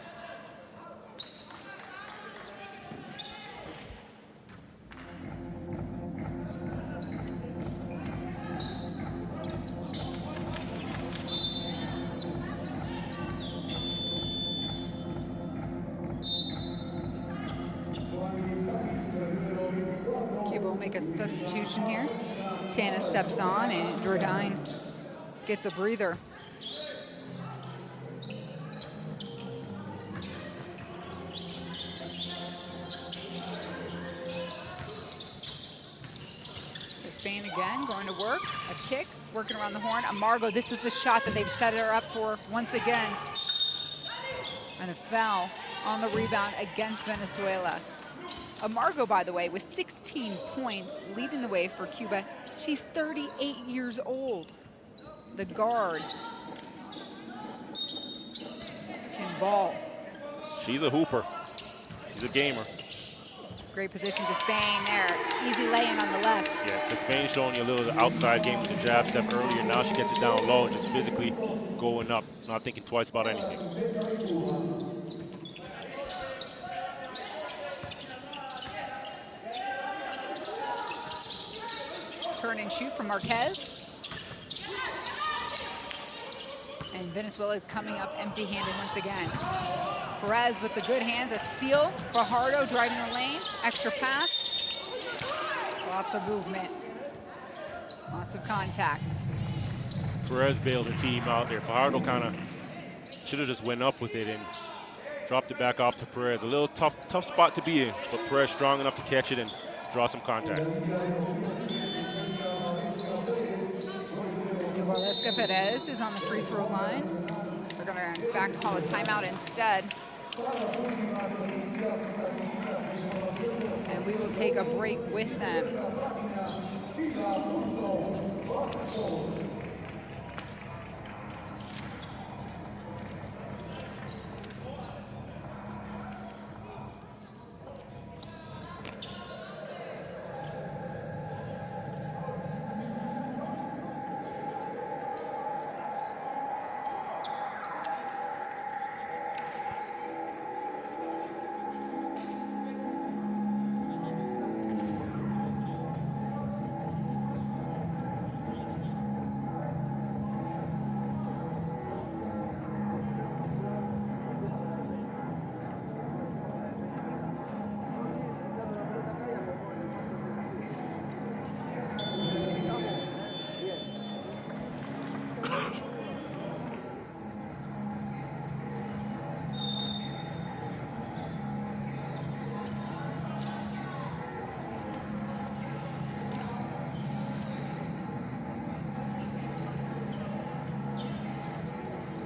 Cuba will make a substitution here. Tana steps on and Jourdain gets a breather. Spain again, going to work. A kick, working around the horn. Amargo, this is the shot that they've set her up for once again. And a foul on the rebound against Venezuela. Amargo, by the way, with 16 points, leading the way for Cuba. She's 38 years old. The guard can ball. She's a hooper. She's a gamer. Great position to Spain there. Easy lay-in on the left. Yeah, Spain showing you a little outside game with the jab step earlier. Now she gets it down low and just physically going up, not thinking twice about anything. Turn and shoot from Marquez. And Venezuela is coming up empty-handed once again. Perez with the good hands, a steal. Fajardo driving the lane, extra pass. Lots of movement, lots of contact. Perez bailed her team out there. Fajardo kind of should have just went up with it and dropped it back off to Perez. A little tough spot to be in, but Perez strong enough to catch it and draw some contact. Venezuela Perez is on the free throw line. We're going to, in fact, call a timeout instead. And we will take a break with them.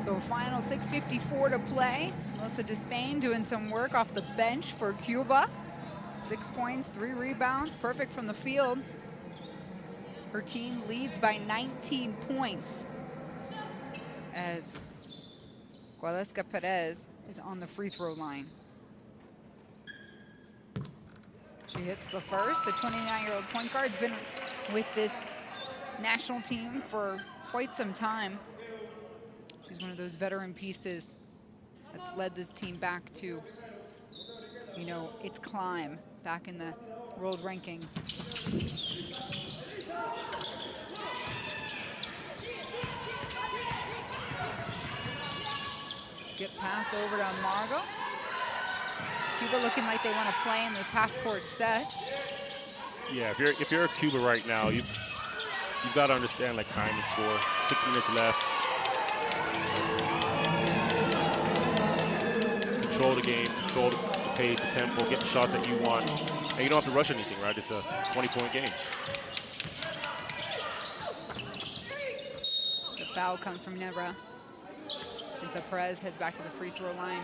So final 6:54 to play. Melissa Despain doing some work off the bench for Cuba. 6 points, 3 rebounds, perfect from the field. Her team leads by 19 points as Gualesca Perez is on the free throw line. She hits the first. The 29-year-old point guard's been with this national team for quite some time. She's one of those veteran pieces that's led this team back to, you know, its climb back in the world rankings. Skip pass over to Margot. Cuba looking like they want to play in this half-court set. Yeah, if you're Cuba right now, you've got to understand like time to score. 6 minutes left. Control the game, control the pace, the tempo, get the shots that you want, and you don't have to rush anything, right? It's a 20-point game. The foul comes from Nebra. And so Perez heads back to the free throw line.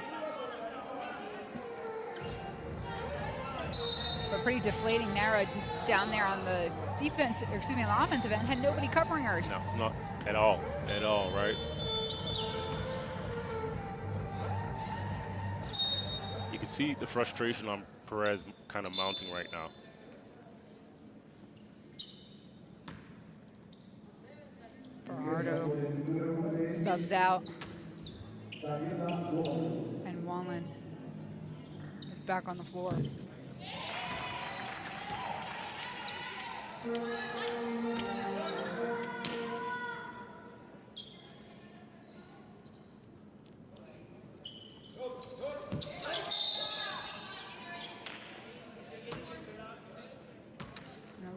But pretty deflating. Nara down there on the defense, or excuse me, on the offensive end, had nobody covering her. No, not at all, right? You can see the frustration on Perez kind of mounting right now. Bernardo subs out. And Wallen is back on the floor.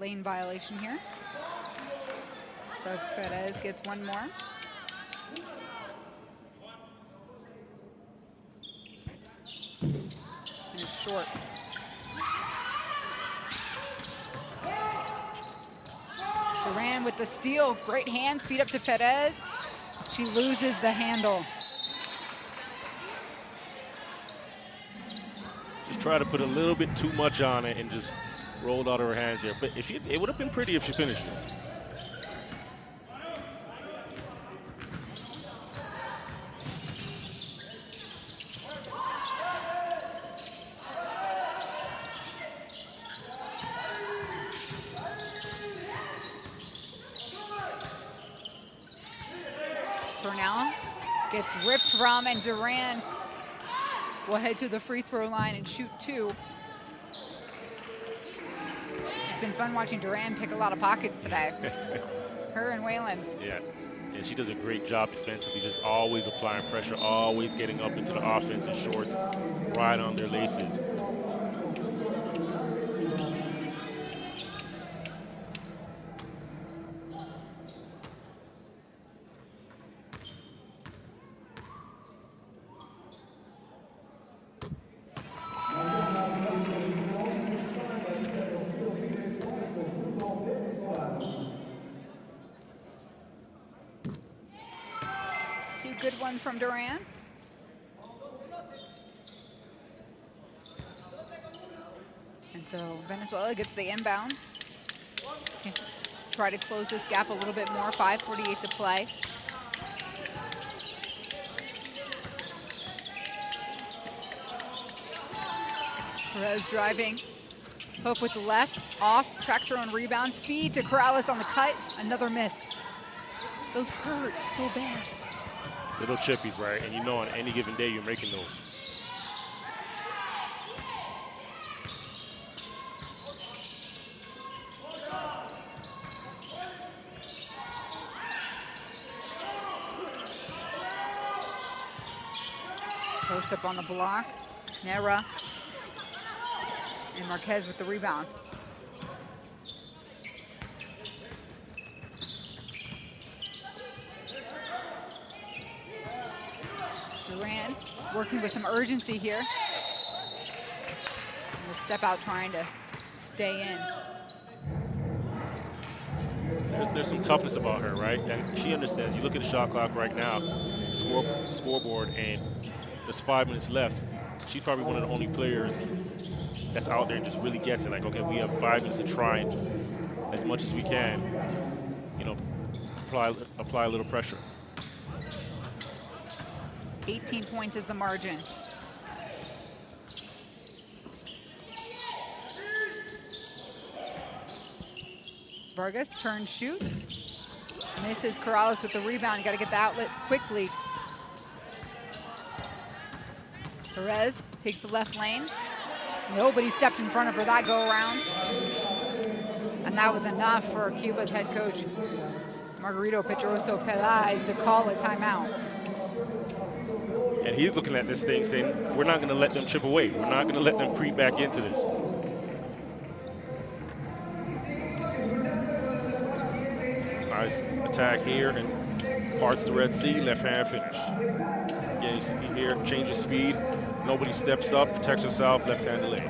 Lane violation here. So Perez gets one more. And it's short. Duran with the steal. Great hand, speed up to Perez. She loses the handle. Just try to put a little bit too much on it and just rolled out of her hands there. But if it would have been pretty if she finished it. Bernal gets ripped from, and Duran will head to the free throw line and shoot 2. It's been fun watching Duran pick a lot of pockets today. Her and Whalen. Yeah, and she does a great job defensively, just always applying pressure, always getting up into the offensive shorts, right on their laces. good ones from Duran. And so Venezuela gets the inbound. Try to close this gap a little bit more, 5:48 to play. Perez driving, hook with the left, off, tracks her own rebound, feed to Corrales on the cut, another miss. Those hurt so bad. Little chippies, right? And you know on any given day you're making those. Post up on the block, Nera. And Marquez with the rebound. Duran working with some urgency here. We'll step out trying to stay in. There's some toughness about her, right? And she understands. You look at the shot clock right now, the scoreboard, and there's 5 minutes left. She's probably one of the only players that's out there and just really gets it. Like, okay, we have 5 minutes to try and, as much as we can, you know, apply a little pressure. 18 points is the margin. Vargas turn shoot. Misses Corrales with the rebound. Got to get the outlet quickly. Perez takes the left lane. Nobody stepped in front of her that go around. And that was enough for Cuba's head coach, Margarito Pedroso Perez, to call a timeout. And he's looking at this thing saying, we're not going to let them chip away. We're not going to let them creep back into this. Nice attack here and parts the Red Sea, left hand finish. Again, you see here, change of speed. Nobody steps up, protects herself, left hand lane.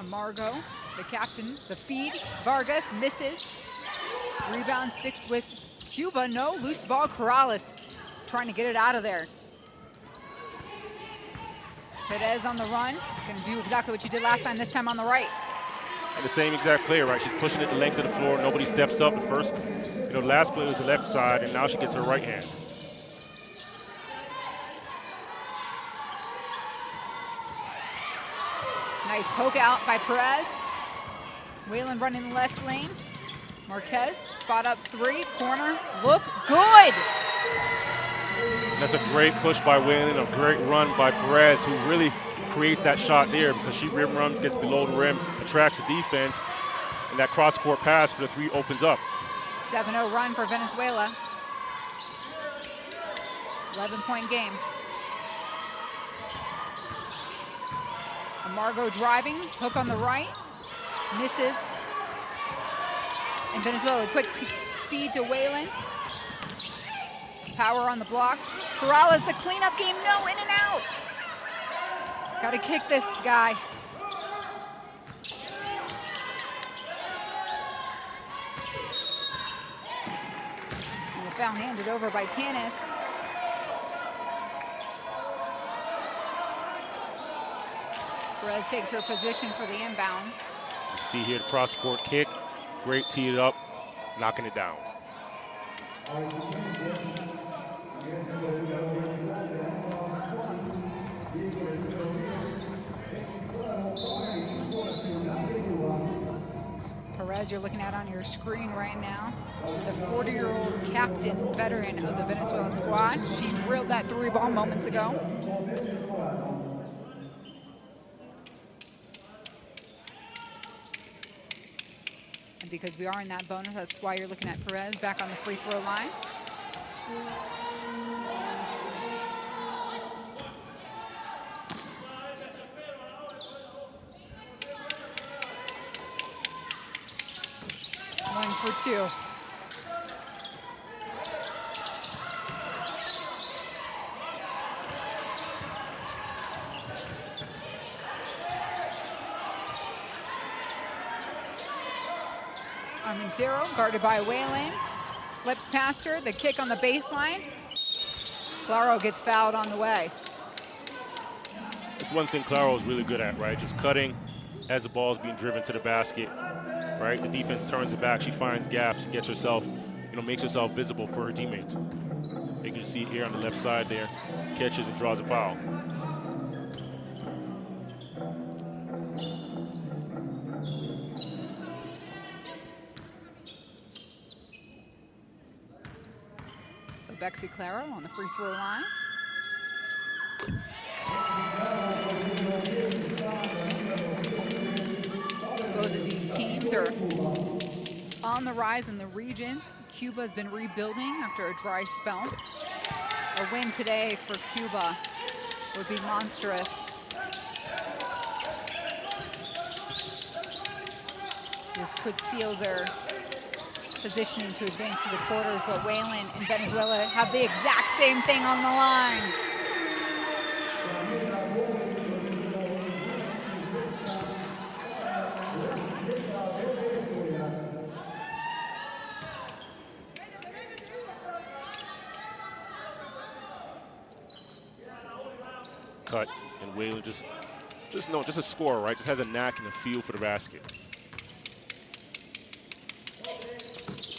Margot, the captain, the feed. Vargas misses. Rebound sticks with Cuba. No, loose ball. Corrales trying to get it out of there. Perez on the run. Going to do exactly what she did last time, this time on the right. And the same exact play, right? She's pushing it the length of the floor. Nobody steps up. The first, last play was the left side, and now she gets her right hand. Nice poke out by Perez. Whalen running the left lane. Marquez, spot up three, corner, look good. That's a great push by Whalen, a great run by Perez, who really creates that shot there because she rim runs, gets below the rim, attracts the defense, and that cross-court pass for the three opens up. 7-0 run for Venezuela. 11-point game. Margot driving, hook on the right, misses. And Venezuela, quick feed to Whalen. Power on the block. Corrales, the cleanup game, no, in and out. Got to kick this guy. And the foul handed over by Tanis. Perez takes her position for the inbound. You see here the cross-court kick. Great tee it up, knocking it down. Perez you're looking at on your screen right now. The 40-year-old captain and veteran of the Venezuela squad. She drilled that 3-ball moments ago. And because we are in that bonus, that's why you're looking at Perez back on the free throw line. One for two. Armentero guarded by Whalen. Slips past her, the kick on the baseline. Claro gets fouled on the way. It's one thing Claro is really good at, right? Just cutting as the ball is being driven to the basket, right? The defense turns it back. She finds gaps and gets herself, makes herself visible for her teammates. You can see it here on the left side there. Catches and draws a foul. So Bexy Claro on the free throw line. Both of these teams are on the rise in the region. Cuba has been rebuilding after a dry spell. A win today for Cuba would be monstrous. This could seal their positioning to advance to the quarters, but Whalen and Venezuela have the exact same thing on the line. Cut, and Whalen just a scorer, right? Just has a knack and a feel for the basket.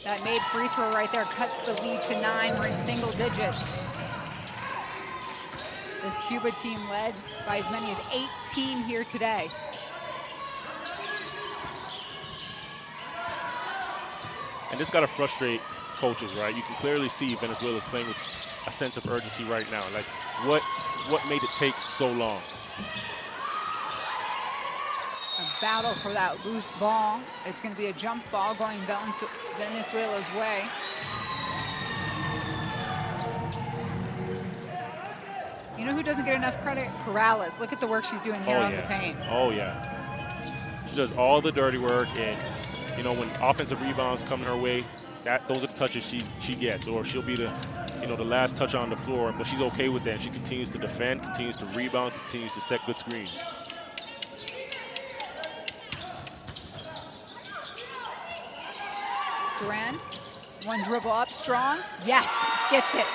That made free throw right there cuts the lead to 9. We're in single digits. This Cuba team led by as many as 18 here today. And this got to frustrate coaches, right? You can clearly see Venezuela playing with a sense of urgency right now. Like, what made it take so long? A battle for that loose ball. It's going to be a jump ball going Venezuela's way. You know who doesn't get enough credit? Corrales. Look at the work she's doing here on the paint. Oh, yeah. She does all the dirty work, and, when offensive rebounds come her way, those are the touches she gets, or she'll be the last touch on the floor, but she's okay with that. She continues to defend, continues to rebound, continues to set good screens. Duran, one dribble up, strong. Yes, gets it.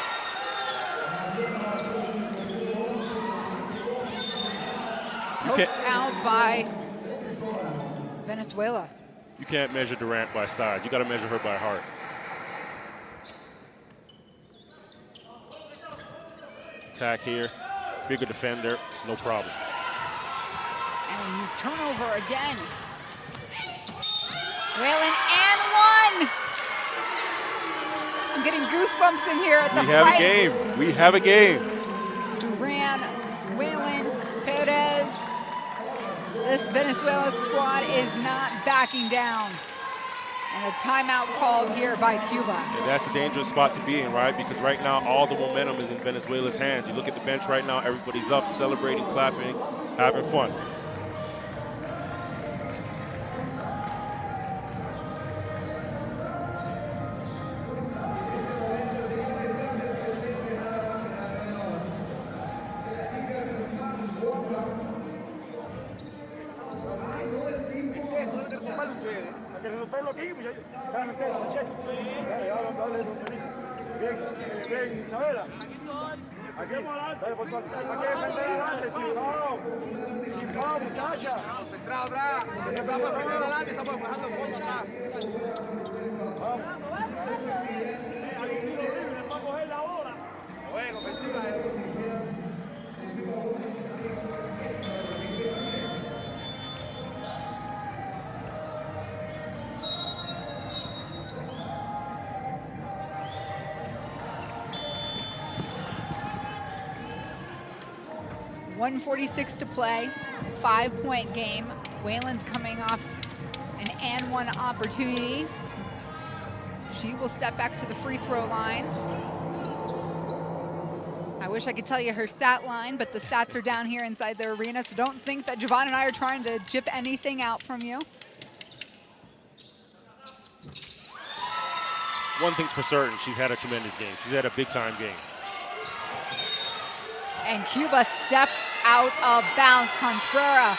Poked out by Venezuela. You can't measure Durant by size. You got to measure her by heart. Attack here, bigger defender, no problem. And turnover again. Whalen and one. I'm getting goosebumps in here at the fight. We have a game. We have a game. Duran, Whalen, Perez. This Venezuela squad is not backing down. And a timeout called here by Cuba. And that's the dangerous spot to be in, right? Because right now, all the momentum is in Venezuela's hands. You look at the bench right now, everybody's up, celebrating, clapping, having fun. 1:46 to play, 5-point game. Whalen's coming off an and one opportunity. She will step back to the free throw line. I wish I could tell you her stat line, but the stats are down here inside the arena, so don't think that Javon and I are trying to chip anything out from you. One thing's for certain, she's had a tremendous game. She's had a big-time game. And Cuba steps out of bounds. Contreras.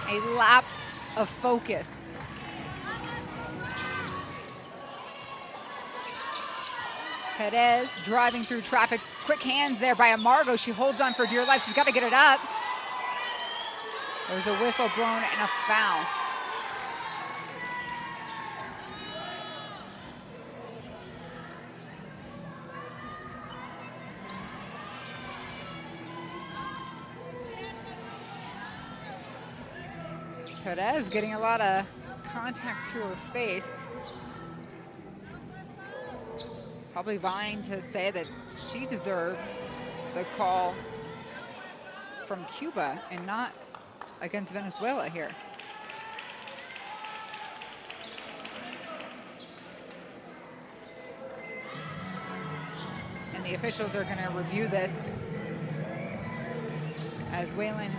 A lapse of focus. Perez driving through traffic. Quick hands there by Amargo. She holds on for dear life. She's got to get it up. There's a whistle blown and a foul. Perez getting a lot of contact to her face. Probably vying to say that she deserved the call from Cuba and not against Venezuela here. And the officials are going to review this as Whalen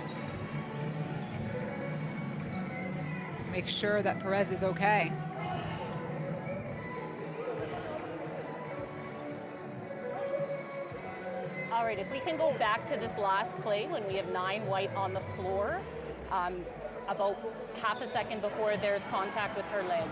makes sure that Perez is okay. All right, if we can go back to this last play when we have 9 white on the floor, about half a second before there's contact with her leg.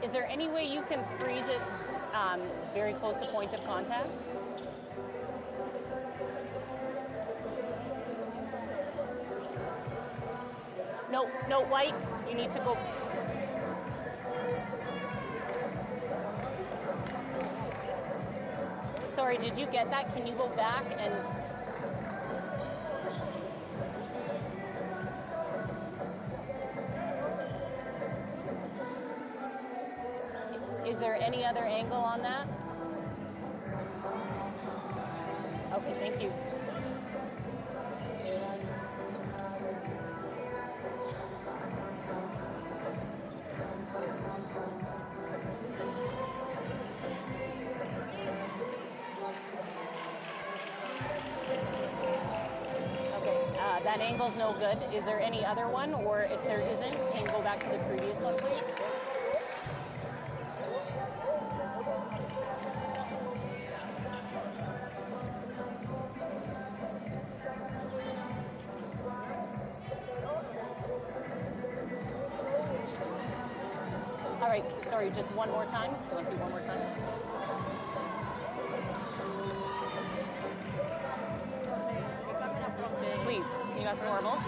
Is there any way you can freeze it very close to point of contact? No, no, white, you need to go. Sorry, did you get that? Can you go back and... Is there any other angle on that? Okay, thank you. Okay, that angle's no good. Is there any other one? Or if there isn't, can you go back to the previous one, please? All right, sorry, just one more time. Do you want to see one more time? Please, can you ask normal?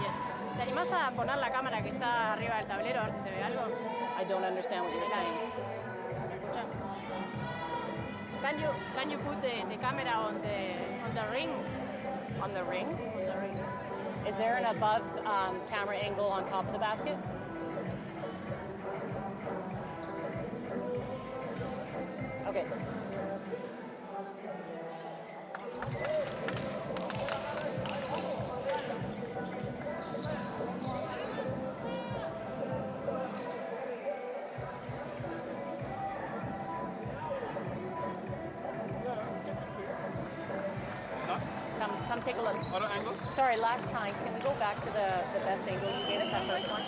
¿Te animas a poner la cámara que está arriba del tablero a ver si se ve algo? I don't understand what you're saying. Can you put the camera on the ring? On the ring? On the ring. Is there an above camera angle on top of the basket? Okay. Come take a look. Other angles? Sorry, last time, can we go back to the best angle you gave us, that first one?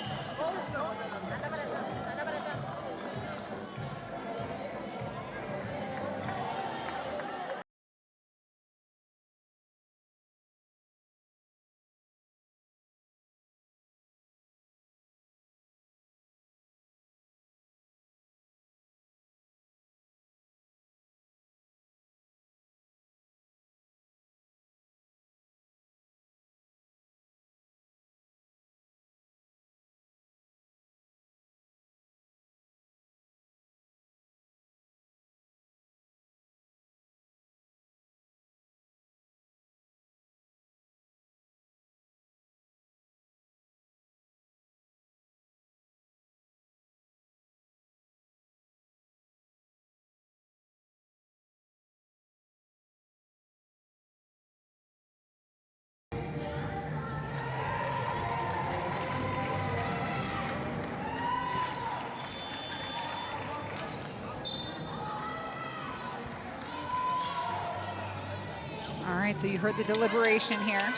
right, so you heard the deliberation here.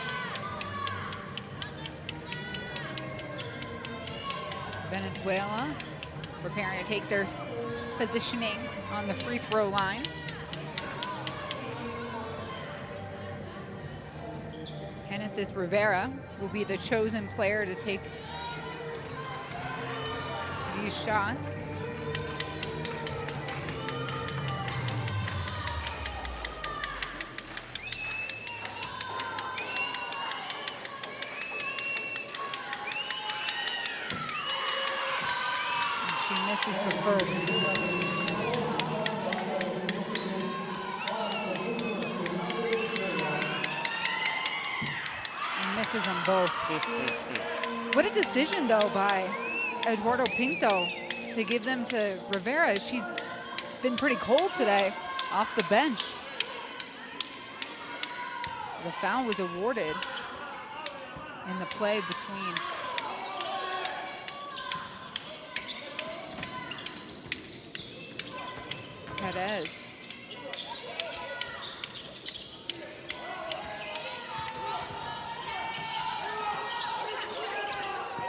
Venezuela preparing to take their positioning on the free throw line. Genesis Rivera will be the chosen player to take these shots. She misses the first. And misses them both. What a decision, though, by Eduardo Pinto to give them to Rivera. She's been pretty cold today off the bench. The foul was awarded in the play between Perez.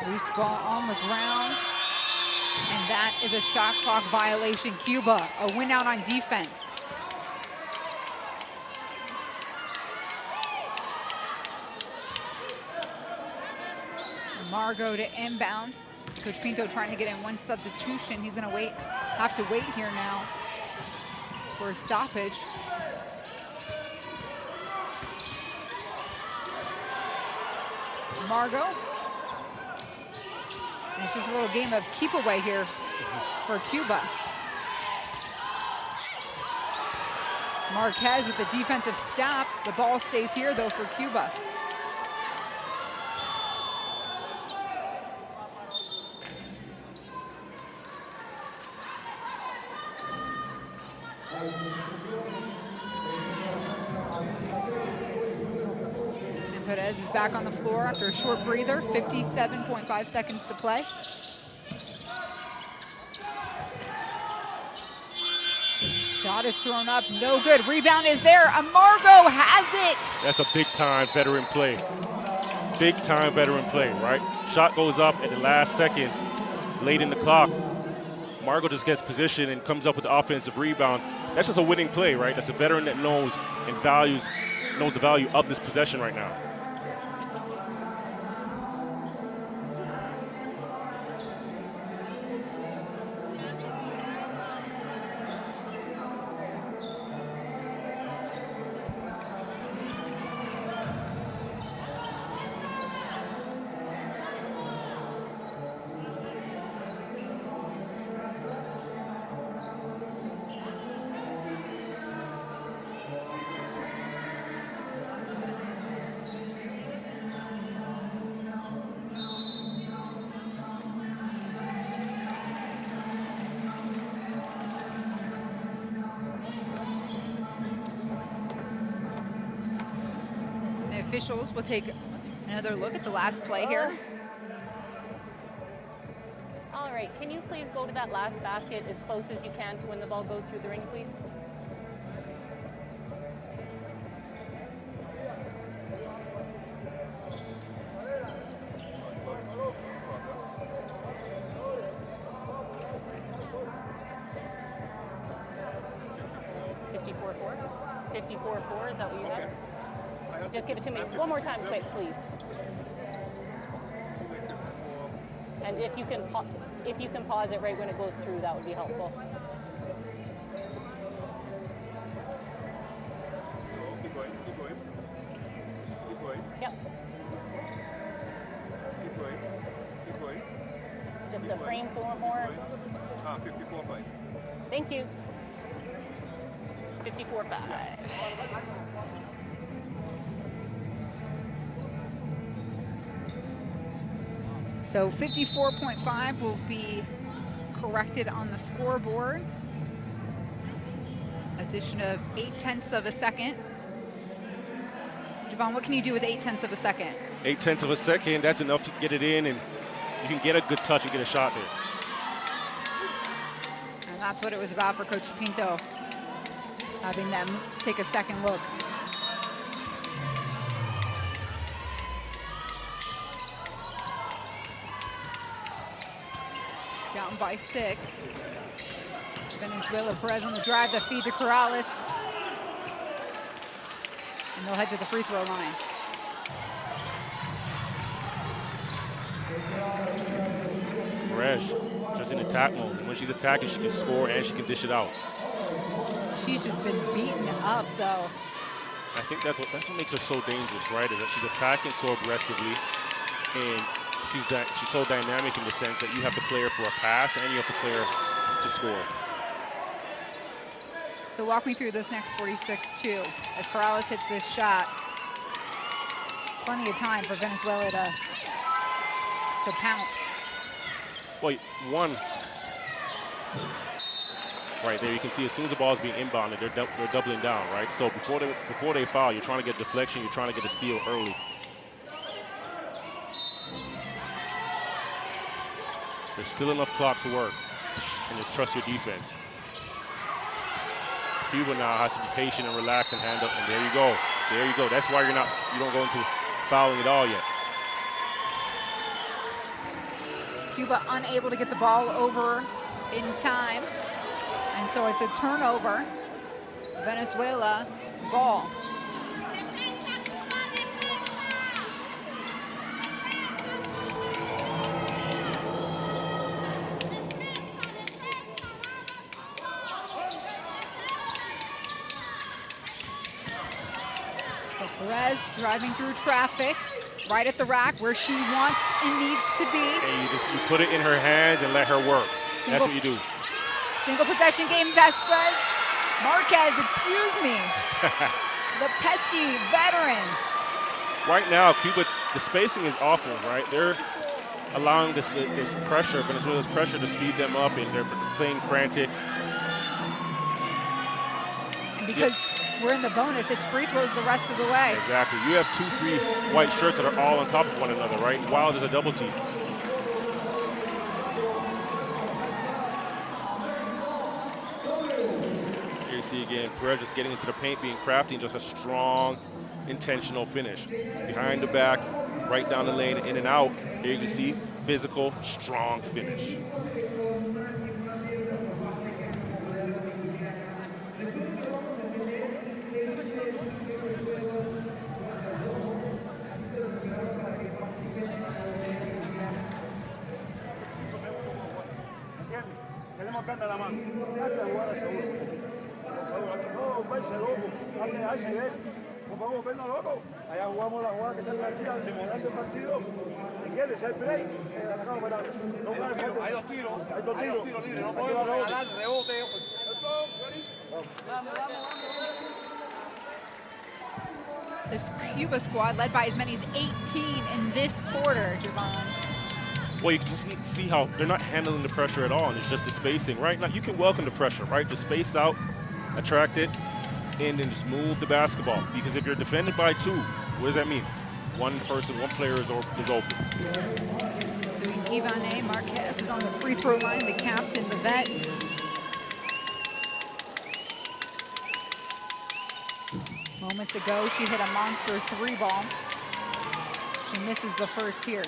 Loose ball on the ground, and that is a shot clock violation. Cuba, a win out on defense. Margot to inbound. Coach Pinto trying to get in one substitution. He's gonna have to wait here now for a stoppage. Margot. And it's just a little game of keep away here for Cuba. Marquez with the defensive stop. The ball stays here though for Cuba. And Perez is back on the floor after a short breather, 57.5 seconds to play. Shot is thrown up, no good. Rebound is there. Amargo has it. That's a big time veteran play. Big time veteran play, right? Shot goes up at the last second, late in the clock. Margot just gets position and comes up with the offensive rebound. That's just a winning play, right? That's a veteran that knows the value of this possession right now. Officials will take another look at the last play here. All right, can you please go to that last basket as close as you can to when the ball goes through the ring, please? Is that what you have? Just give it to me one more time, quick, please. And if you can pause it right when it goes through, that would be helpful. Keep going. Keep going. Yep. Keep going. Just a frame for more. 54.5. Thank you. 54.5. So 54.5 will be corrected on the scoreboard. Addition of 0.8 of a second. Javon, what can you do with 0.8 of a second? 0.8 of a second, that's enough to get it in, and you can get a good touch and get a shot there. And that's what it was about for Coach Pinto, having them take a second look. down by 6. Venezuela, Perez on the drive, the feed to Corrales. And they'll head to the free throw line. Perez, just in attack mode. When she's attacking, she can score and she can dish it out. She's just been beaten up, though. I think that's what makes her so dangerous, right? Is that she's attacking so aggressively, and she's so dynamic in the sense that you have to play her for a pass and you have to play her to score. So walk me through this next 46-2. As Corrales hits this shot, plenty of time for Venezuela to pounce. Well, one, right there, you can see as soon as the ball is being inbounded, they're doubling down, right? So before they foul, you're trying to get deflection, you're trying to get a steal early. There's still enough clock to work, and just trust your defense. Cuba now has to be patient and relax and hand up, and there you go. There you go. That's why you don't go into fouling at all yet. Cuba unable to get the ball over in time. And so it's a turnover. Venezuela ball. So Perez driving through traffic, right at the rack where she wants and needs to be. And you put it in her hands and let her work. That's what you do. Single possession game, Vespers. Marquez, excuse me. The pesky veteran. Right now, Cuba, the spacing is awful, right? They're allowing this pressure, Venezuela's pressure, to speed them up, and they're playing frantic. And because we're in the bonus, it's free throws the rest of the way. Exactly. You have 2-3 white shirts that are all on top of one another, right? While there's a double team. Here you see again, Perez just getting into the paint, being crafty, and just a strong, intentional finish. Behind the back, right down the lane, in and out. Here you can see physical, strong finish. Allá jugamos la jugada que está en el partido. Si quieres, hay break. Hay dos tiros. Hay dos tiros libres. No podemos regalar rebote. This Cuba squad led by as many as 18 in this quarter, Javon. Well, you just need to see how they're not handling the pressure at all, and it's just the spacing, right? Now, you can welcome the pressure, right? Just space out, attract it, and then just move the basketball. Because if you're defended by 2, what does that mean? One player is open. So Ivane Marquez is on the free throw line, the captain, the vet. Moments ago, she hit a monster 3 ball. She misses the first here.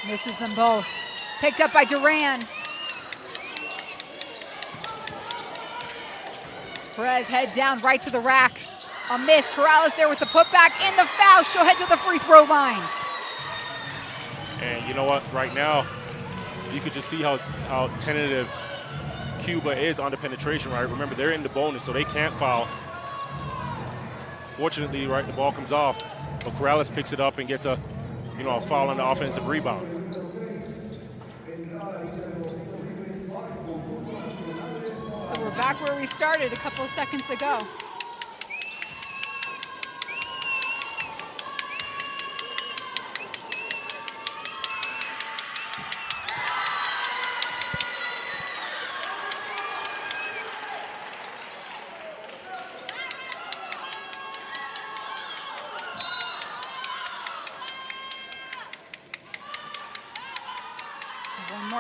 Misses them both. Picked up by Duran. Perez head down right to the rack. A miss. Corrales there with the putback and the foul. She'll head to the free throw line. And you know what? Right now, you could just see how tentative Cuba is on the penetration, right? Remember, they're in the bonus, so they can't foul. Fortunately, right, the ball comes off, but Corrales picks it up and gets a foul on the offensive rebound. So we're back where we started a couple of seconds ago.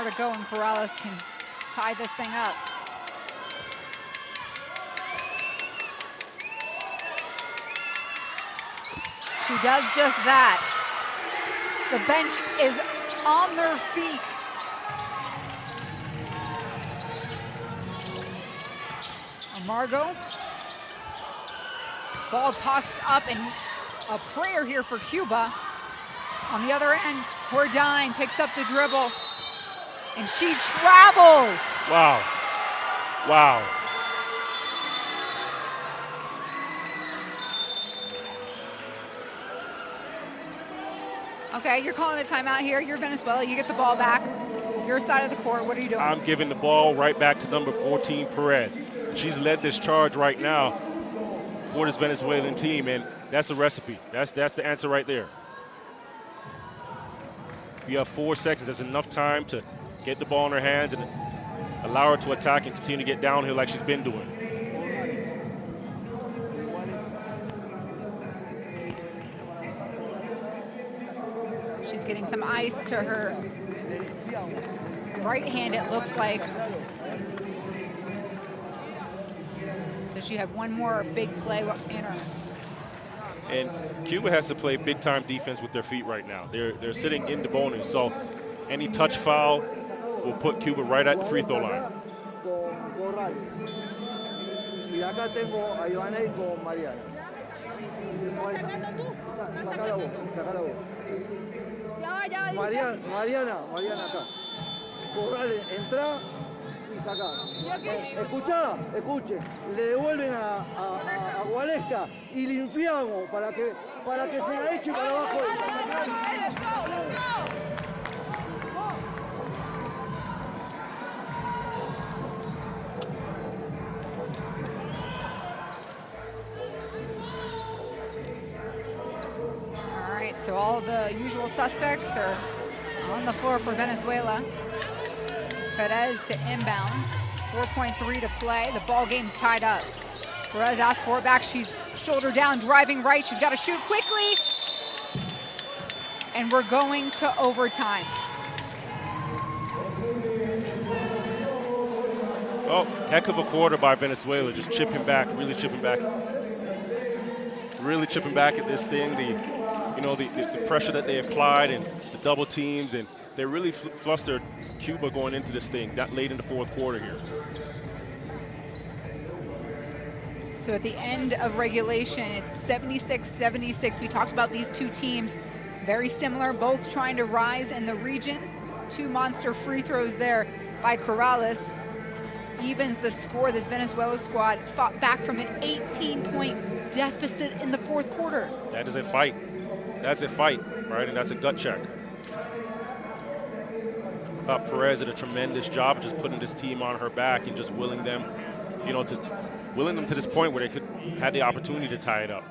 more to go, and Corrales can tie this thing up. She does just that. The bench is on their feet. Margot. Ball tossed up, and a prayer here for Cuba. On the other end, Cordine picks up the dribble, and she travels. Wow. Wow. Okay, you're calling a timeout here. You're Venezuela. You get the ball back. Your side of the court. What are you doing? I'm giving the ball right back to number 14, Perez. She's led this charge right now for this Venezuelan team, and that's a recipe. That's the answer right there. You have 4 seconds. That's enough time to get the ball in her hands and allow her to attack and continue to get downhill like she's been doing. She's getting some ice to her right hand, it looks like. Does she have one more big play in her? And Cuba has to play big-time defense with their feet right now. They're sitting in the bonus, so any touch foul will put Cuba right at the free throw line. Y acá tengo a Ivane con Mariana. Sacala vos, sacala vos. Mariana acá. Corrales, entra y saca. Escuche, le devuelven a Gualesca y limpiamos para que se la eche para abajo. All right, so all the usual suspects are on the floor for Venezuela. Perez to inbound, 4.3 to play. The ball game's tied up. Perez asks for it back. She's shoulder down, driving right. She's got to shoot quickly. And we're going to overtime. Oh, heck of a quarter by Venezuela, just chipping back, really chipping back. Really chipping back at this thing, the pressure that they applied and the double teams, and they really flustered Cuba going into this thing that late in the fourth quarter here. So at the end of regulation, it's 76-76. We talked about these two teams, very similar, both trying to rise in the region. 2 monster free throws there by Corrales evens the score. This Venezuela squad fought back from an 18-point deficit in the fourth quarter. That is a fight. That's a fight, right? And that's a gut check. I thought Perez did a tremendous job of just putting this team on her back and just willing them, to this point where they had the opportunity to tie it up.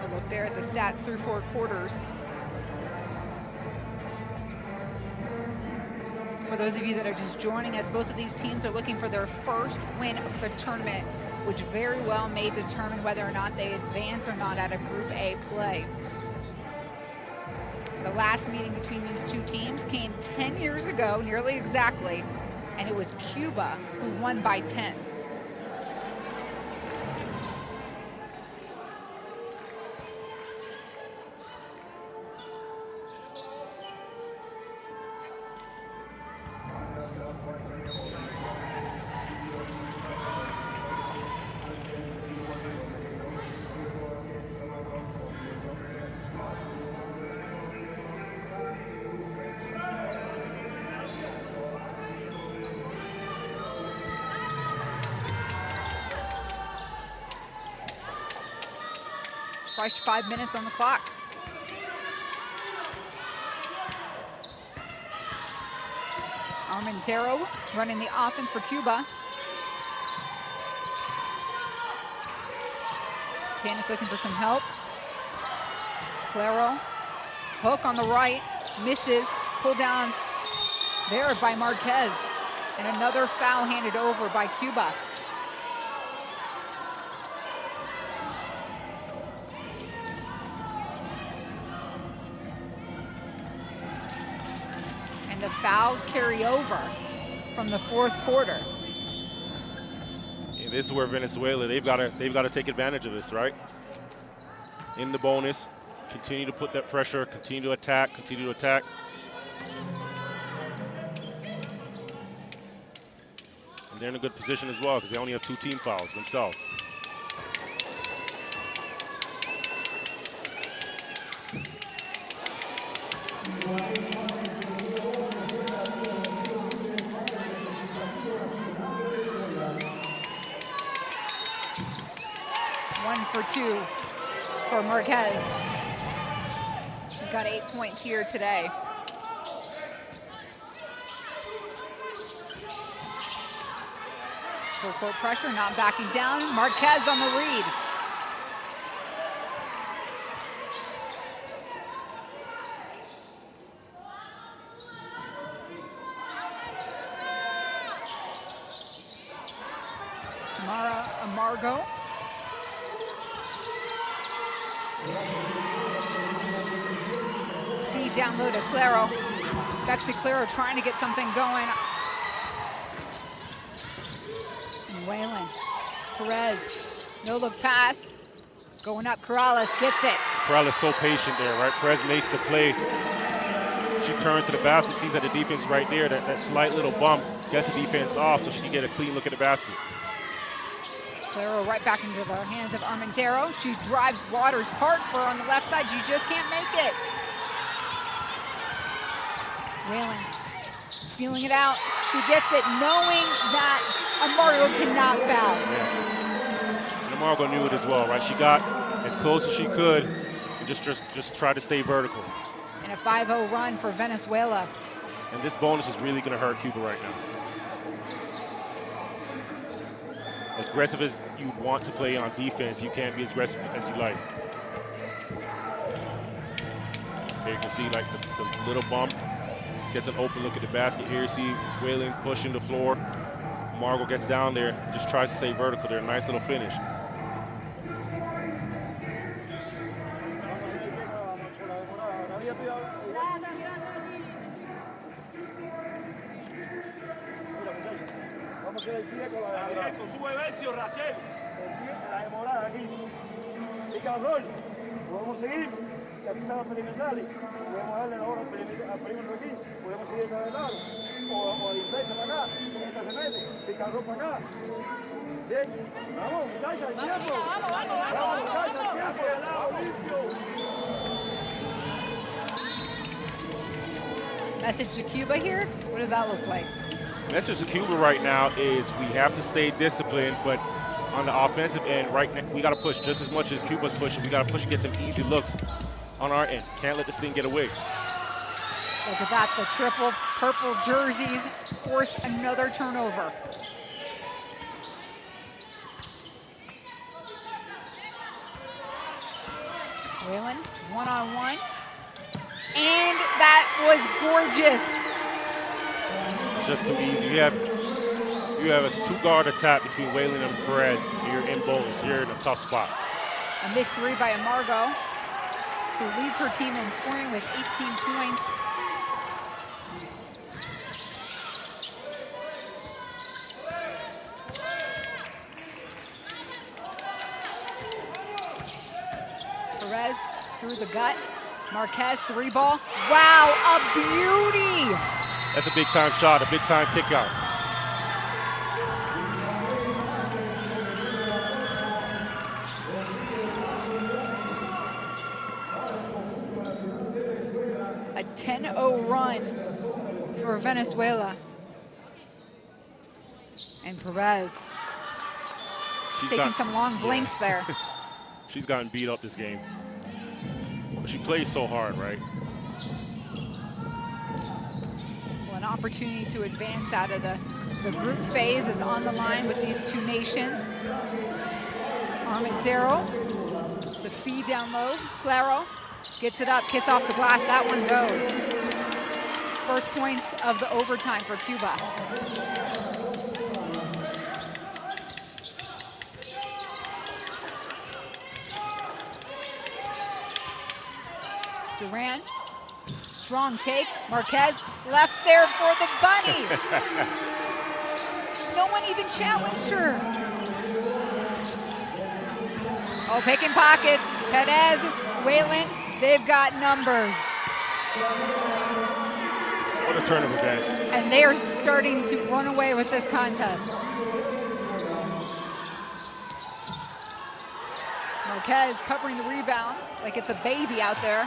A look there at the stats through 4 quarters. For those of you that are just joining us, both of these teams are looking for their first win of the tournament, which very well may determine whether or not they advance or not out of Group A play. The last meeting between these two teams came 10 years ago, nearly exactly, and it was Cuba who won by 10. Fresh 5 minutes on the clock. Armentero running the offense for Cuba. Candace looking for some help. Claro, hook on the right, misses, pulled down there by Marquez. And another foul handed over by Cuba. And the fouls carry over from the fourth quarter. And this is where Venezuela, they've got to take advantage of this, right? In the bonus, continue to put that pressure, continue to attack, continue to attack. And they're in a good position as well because they only have 2 team fouls themselves. One for 2 for Marquez. She's got 8 points here today. Full court pressure, not backing down. Marquez on the read. Tamara Amargo. Feed down low to Claro. Betsy Claro trying to get something going. And Whalen. Perez. No look pass. Going up. Corrales gets it. Corrales so patient there, right? Perez makes the play. She turns to the basket, sees that the defense right there, that slight little bump, gets the defense off so she can get a clean look at the basket. Claro right back into the hands of Armendaro. She drives Waters Park for on the left side. She just can't make it. Whalen feeling it out. She gets it knowing that Amargo cannot foul. Yeah. And Amargo knew it as well, right? She got as close as she could and just tried to stay vertical. And a 5-0 run for Venezuela. And this bonus is really going to hurt Cuba right now. As aggressive as you want to play on defense, you can't be as aggressive as you like. Here you can see like the little bump, gets an open look at the basket. Here you see Whalen pushing the floor. Margot gets down there, just tries to stay vertical there. Nice little finish. Podemos seguir, y aquí están los perimetrales. Podemos darle la hora al perímetro aquí, podemos seguir de lado, o a la defensa para acá, esta se mete, picador para acá. Bien, vamos, muchachas, el tiempo. Vamos, muchachas, el tiempo, de lado, limpio. Message to Cuba here? What does that look like? Message to Cuba right now is we have to stay disciplined, but on the offensive end, right now, we got to push just as much as Cuba's pushing. We got to push and get some easy looks on our end. Can't let this thing get away. Look at that, the triple purple jerseys force another turnover. Whalen, one-on-one. And that was gorgeous. Just too easy. You have a 2-guard attack between Whalen and Perez. You're in bonus. You're in a tough spot. A missed 3 by Amargo, who leads her team in scoring with 18 points. Perez through the gut. Marquez 3-ball. Wow, a beauty! That's a big-time shot, a big-time kick-out. A 10-0 run for Venezuela. And Perez taking some long blinks there. She's gotten beat up this game. But she plays so hard, right? Well, an opportunity to advance out of the group phase is on the line with these two nations. Armendaro, the feed down low. Claro gets it up, kiss off the glass. That one goes. First points of the overtime for Cuba. Durant Strong take. Marquez left there for the bunny. No one even challenged her. Oh, picking pockets. Perez, Whalen, they've got numbers. What a turn of events. And they are starting to run away with this contest. Marquez covering the rebound like it's a baby out there.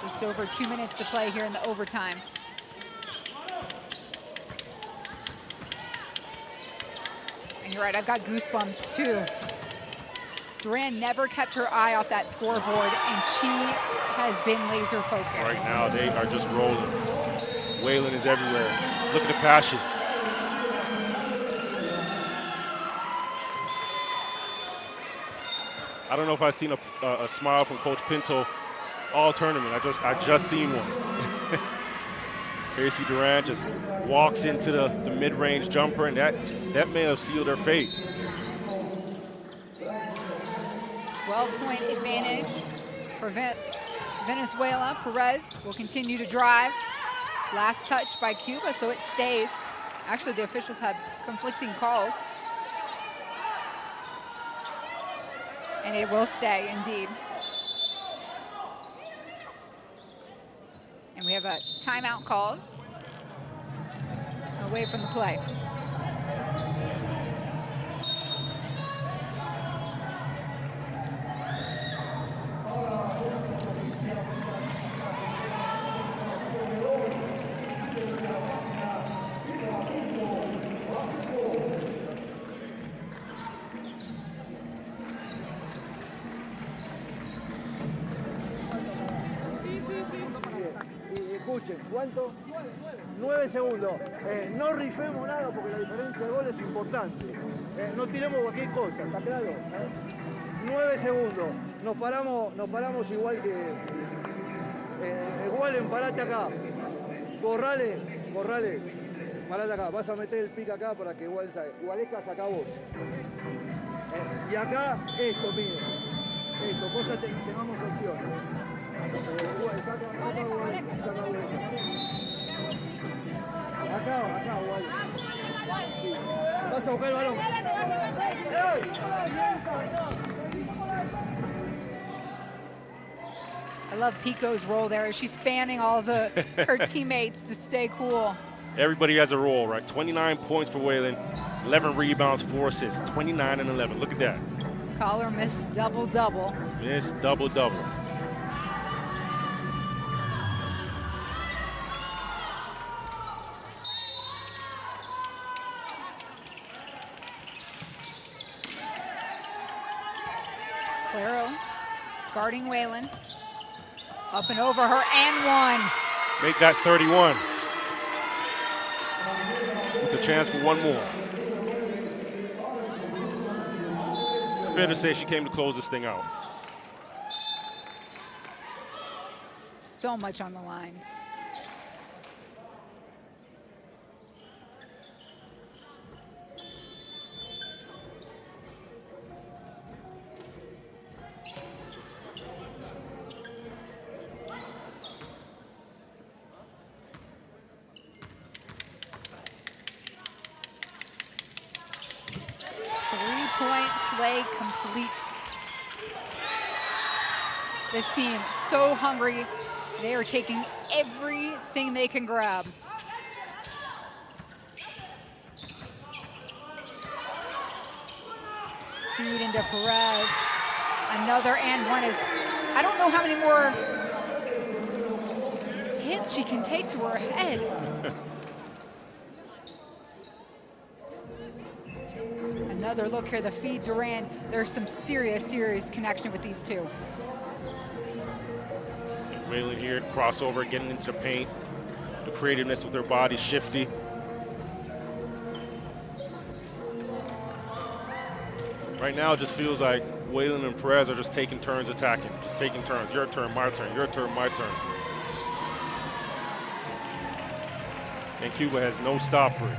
Just over 2 minutes to play here in the overtime. And you're right, I've got goosebumps too. Duran never kept her eye off that scoreboard, and she has been laser focused. Right now, they are just rolling. Whalen is everywhere. Look at the passion. I don't know if I've seen a smile from Coach Pinto all tournament. I just seen one. Here you see Duran just walks into the mid-range jumper, and that may have sealed her fate. 12-point advantage for Venezuela. Perez will continue to drive. Last touch by Cuba, so it stays. Actually, the officials had conflicting calls. And it will stay, indeed. And we have a timeout called away from the play. Escuchen, ¿cuánto? 9 segundos. No rifemos nada porque la diferencia de gol es importante. No tiremos cualquier cosa, ¿está claro? 9 segundos. Nos paramos igual que... Walen, parate acá. Corrale, parate acá. Vas a meter el pick acá para que Waleca saca vos. Y acá, esto, mío. Esto, cosa que tengamos opción. Acá, Wale. Vas a buscar el balón. I love Pico's role there. She's fanning all her teammates to stay cool. Everybody has a role, right? 29 points for Whalen, 11 rebounds, 4 assists, 29 and 11. Look at that. Call her Miss Double-Double. Miss Double-Double. Claro guarding Whalen. Up and over her and one. Make that 31. With a chance for one more. It's fair to say she came to close this thing out. So much on the line. Three-point play complete. This team so hungry. They are taking everything they can grab. Feed into Perez. Another and one is, I don't know how many more hits she can take to her head. Another look here, the feed Duran. There's some serious connection with these two. Whalen here, crossover, getting into the paint. The creativeness with her body, shifty. Right now, it just feels like Whalen and Perez are just taking turns attacking. Just taking turns. Your turn, my turn, your turn, my turn. And Cuba has no stop for it.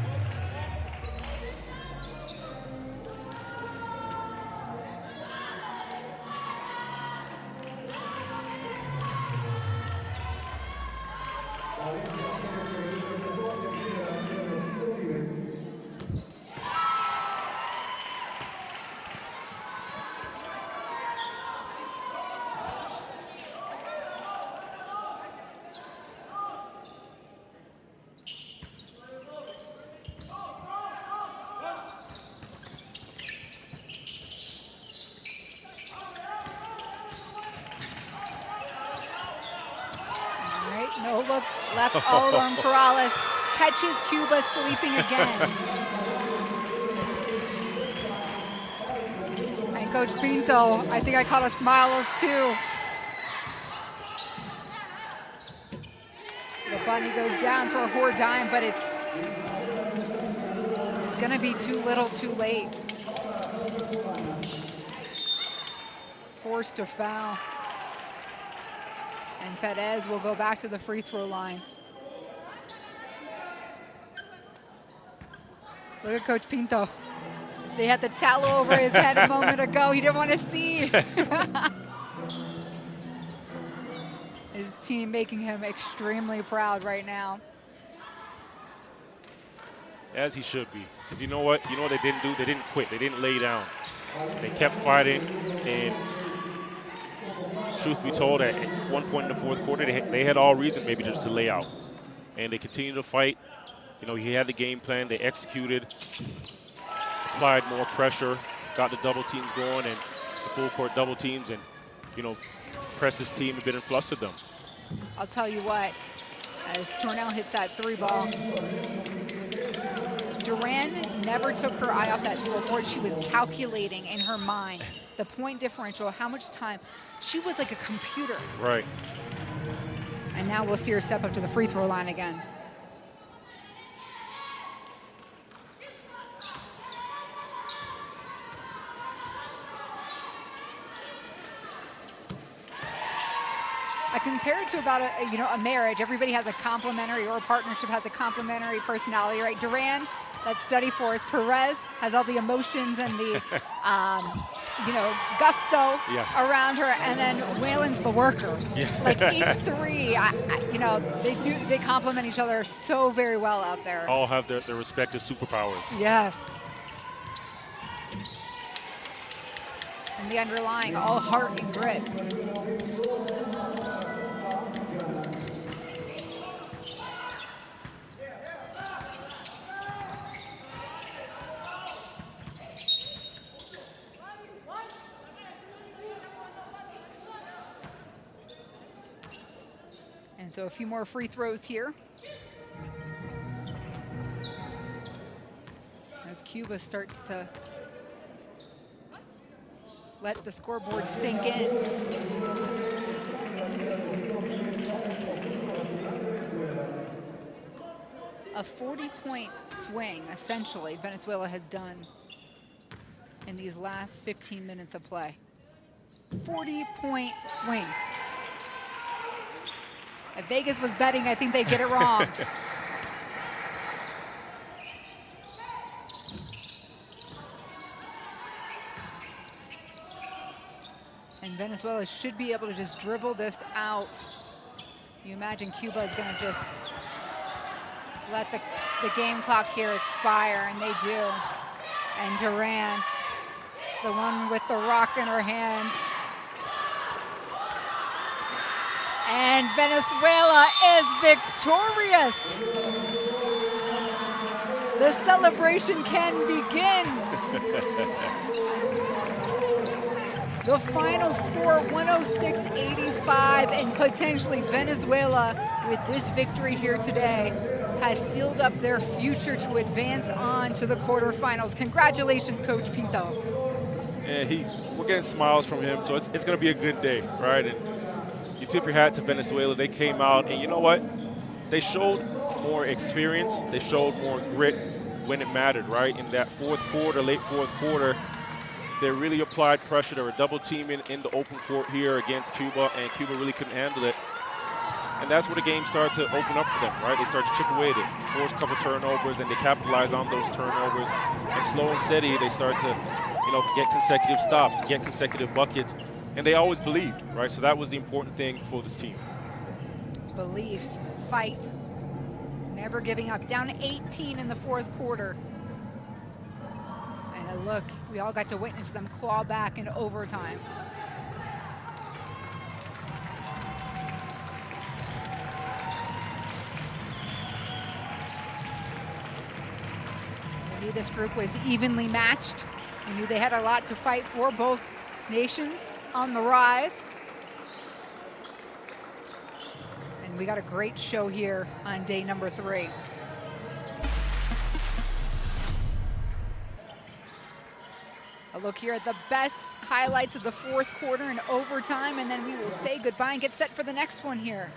look left all alone. Corrales catches Cuba sleeping again. And Coach Pinto, I think I caught a smile or two. The bunny goes down for a Horde dime, but it's gonna be too little too late. Forced to foul. And Perez will go back to the free throw line. Look at Coach Pinto. They had the towel over his head a moment ago. He didn't want to see. His team making him extremely proud right now. As he should be. Because you know what? You know what they didn't do? They didn't quit. They didn't lay down. They kept fighting. And truth be told, at one point in the fourth quarter, they had all reason maybe just to lay out. And they continued to fight. You know, he had the game plan. They executed, applied more pressure, got the double teams going and the full court double teams and, you know, pressed his team a bit and flustered them. I'll tell you what, as Tornell hits that three ball, Duran never took her eye off that scoreboard. She was calculating in her mind the point differential, how much time. She was like a computer. Right. And now we'll see her step up to the free throw line again. I compare it to about a marriage. Everybody has a complementary, or a partnership has a complementary personality, right? Duran, that's study force. Perez has all the emotions and the, gusto around her, and then Whalen's the worker. Yeah. Like each three, they complement each other so very well out there. All have their respective superpowers. Yes. And the underlying, all heart and grit. And so a few more free throws here. As Cuba starts to let the scoreboard sink in. A 40-point swing, essentially, Venezuela has done in these last 15 minutes of play. 40-point swing. If Vegas was betting, I think they'd get it wrong. And Venezuela should be able to just dribble this out. You imagine Cuba is going to just let the game clock here expire, and they do. And Duran, the one with the rock in her hand. And Venezuela is victorious. The celebration can begin. The final score, 106-85, and potentially Venezuela, with this victory here today, has sealed up their future to advance on to the quarterfinals. Congratulations, Coach Pinto. Yeah, we're getting smiles from him, so it's going to be a good day, right? And you tip your hat to Venezuela. They came out, and you know what? They showed more experience. They showed more grit when it mattered, right? In that fourth quarter, late fourth quarter, they really applied pressure. They were double teaming in the open court here against Cuba, and Cuba really couldn't handle it. And that's where the game started to open up for them, right? They started to chip away at it, force a couple turnovers, and they capitalized on those turnovers. And slow and steady, they started to, get consecutive stops, get consecutive buckets. And they always believed, right? So that was the important thing for this team. Belief, fight, never giving up. Down 18 in the fourth quarter. And look, we all got to witness them claw back in overtime. We knew this group was evenly matched. We knew they had a lot to fight for, both nations on the rise. And We got a great show here on day number 3. A look here at the best highlights of the 4th quarter and overtime, and then we will say goodbye and get set for the next one here.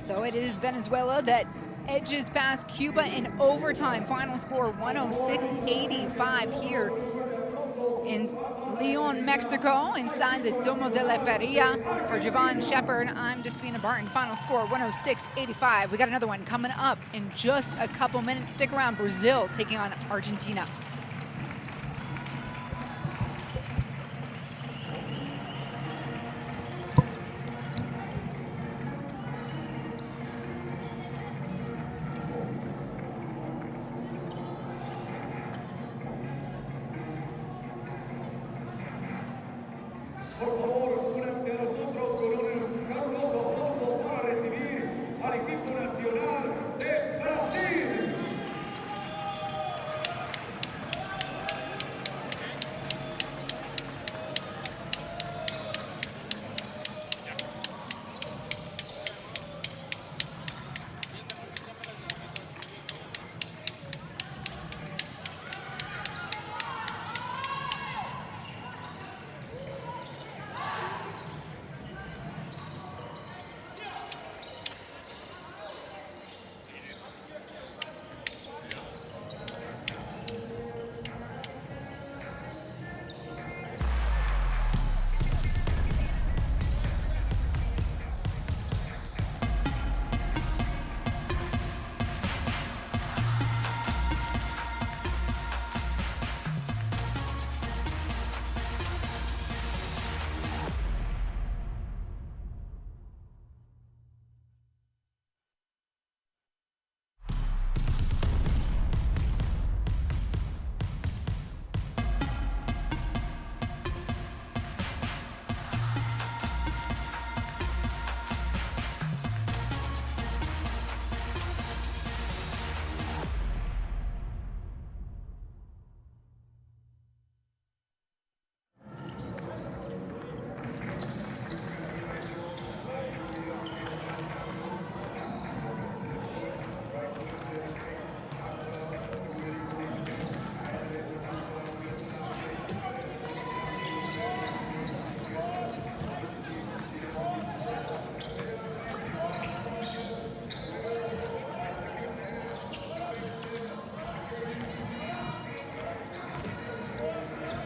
So it is Venezuela that edges past Cuba in overtime. Final score 106-85 here in Leon, Mexico, inside the Domo de la Feria. For Javon Shepard, I'm Despina Barton. Final score 106-85. We got another one coming up in just a couple minutes. Stick around. Brazil taking on Argentina.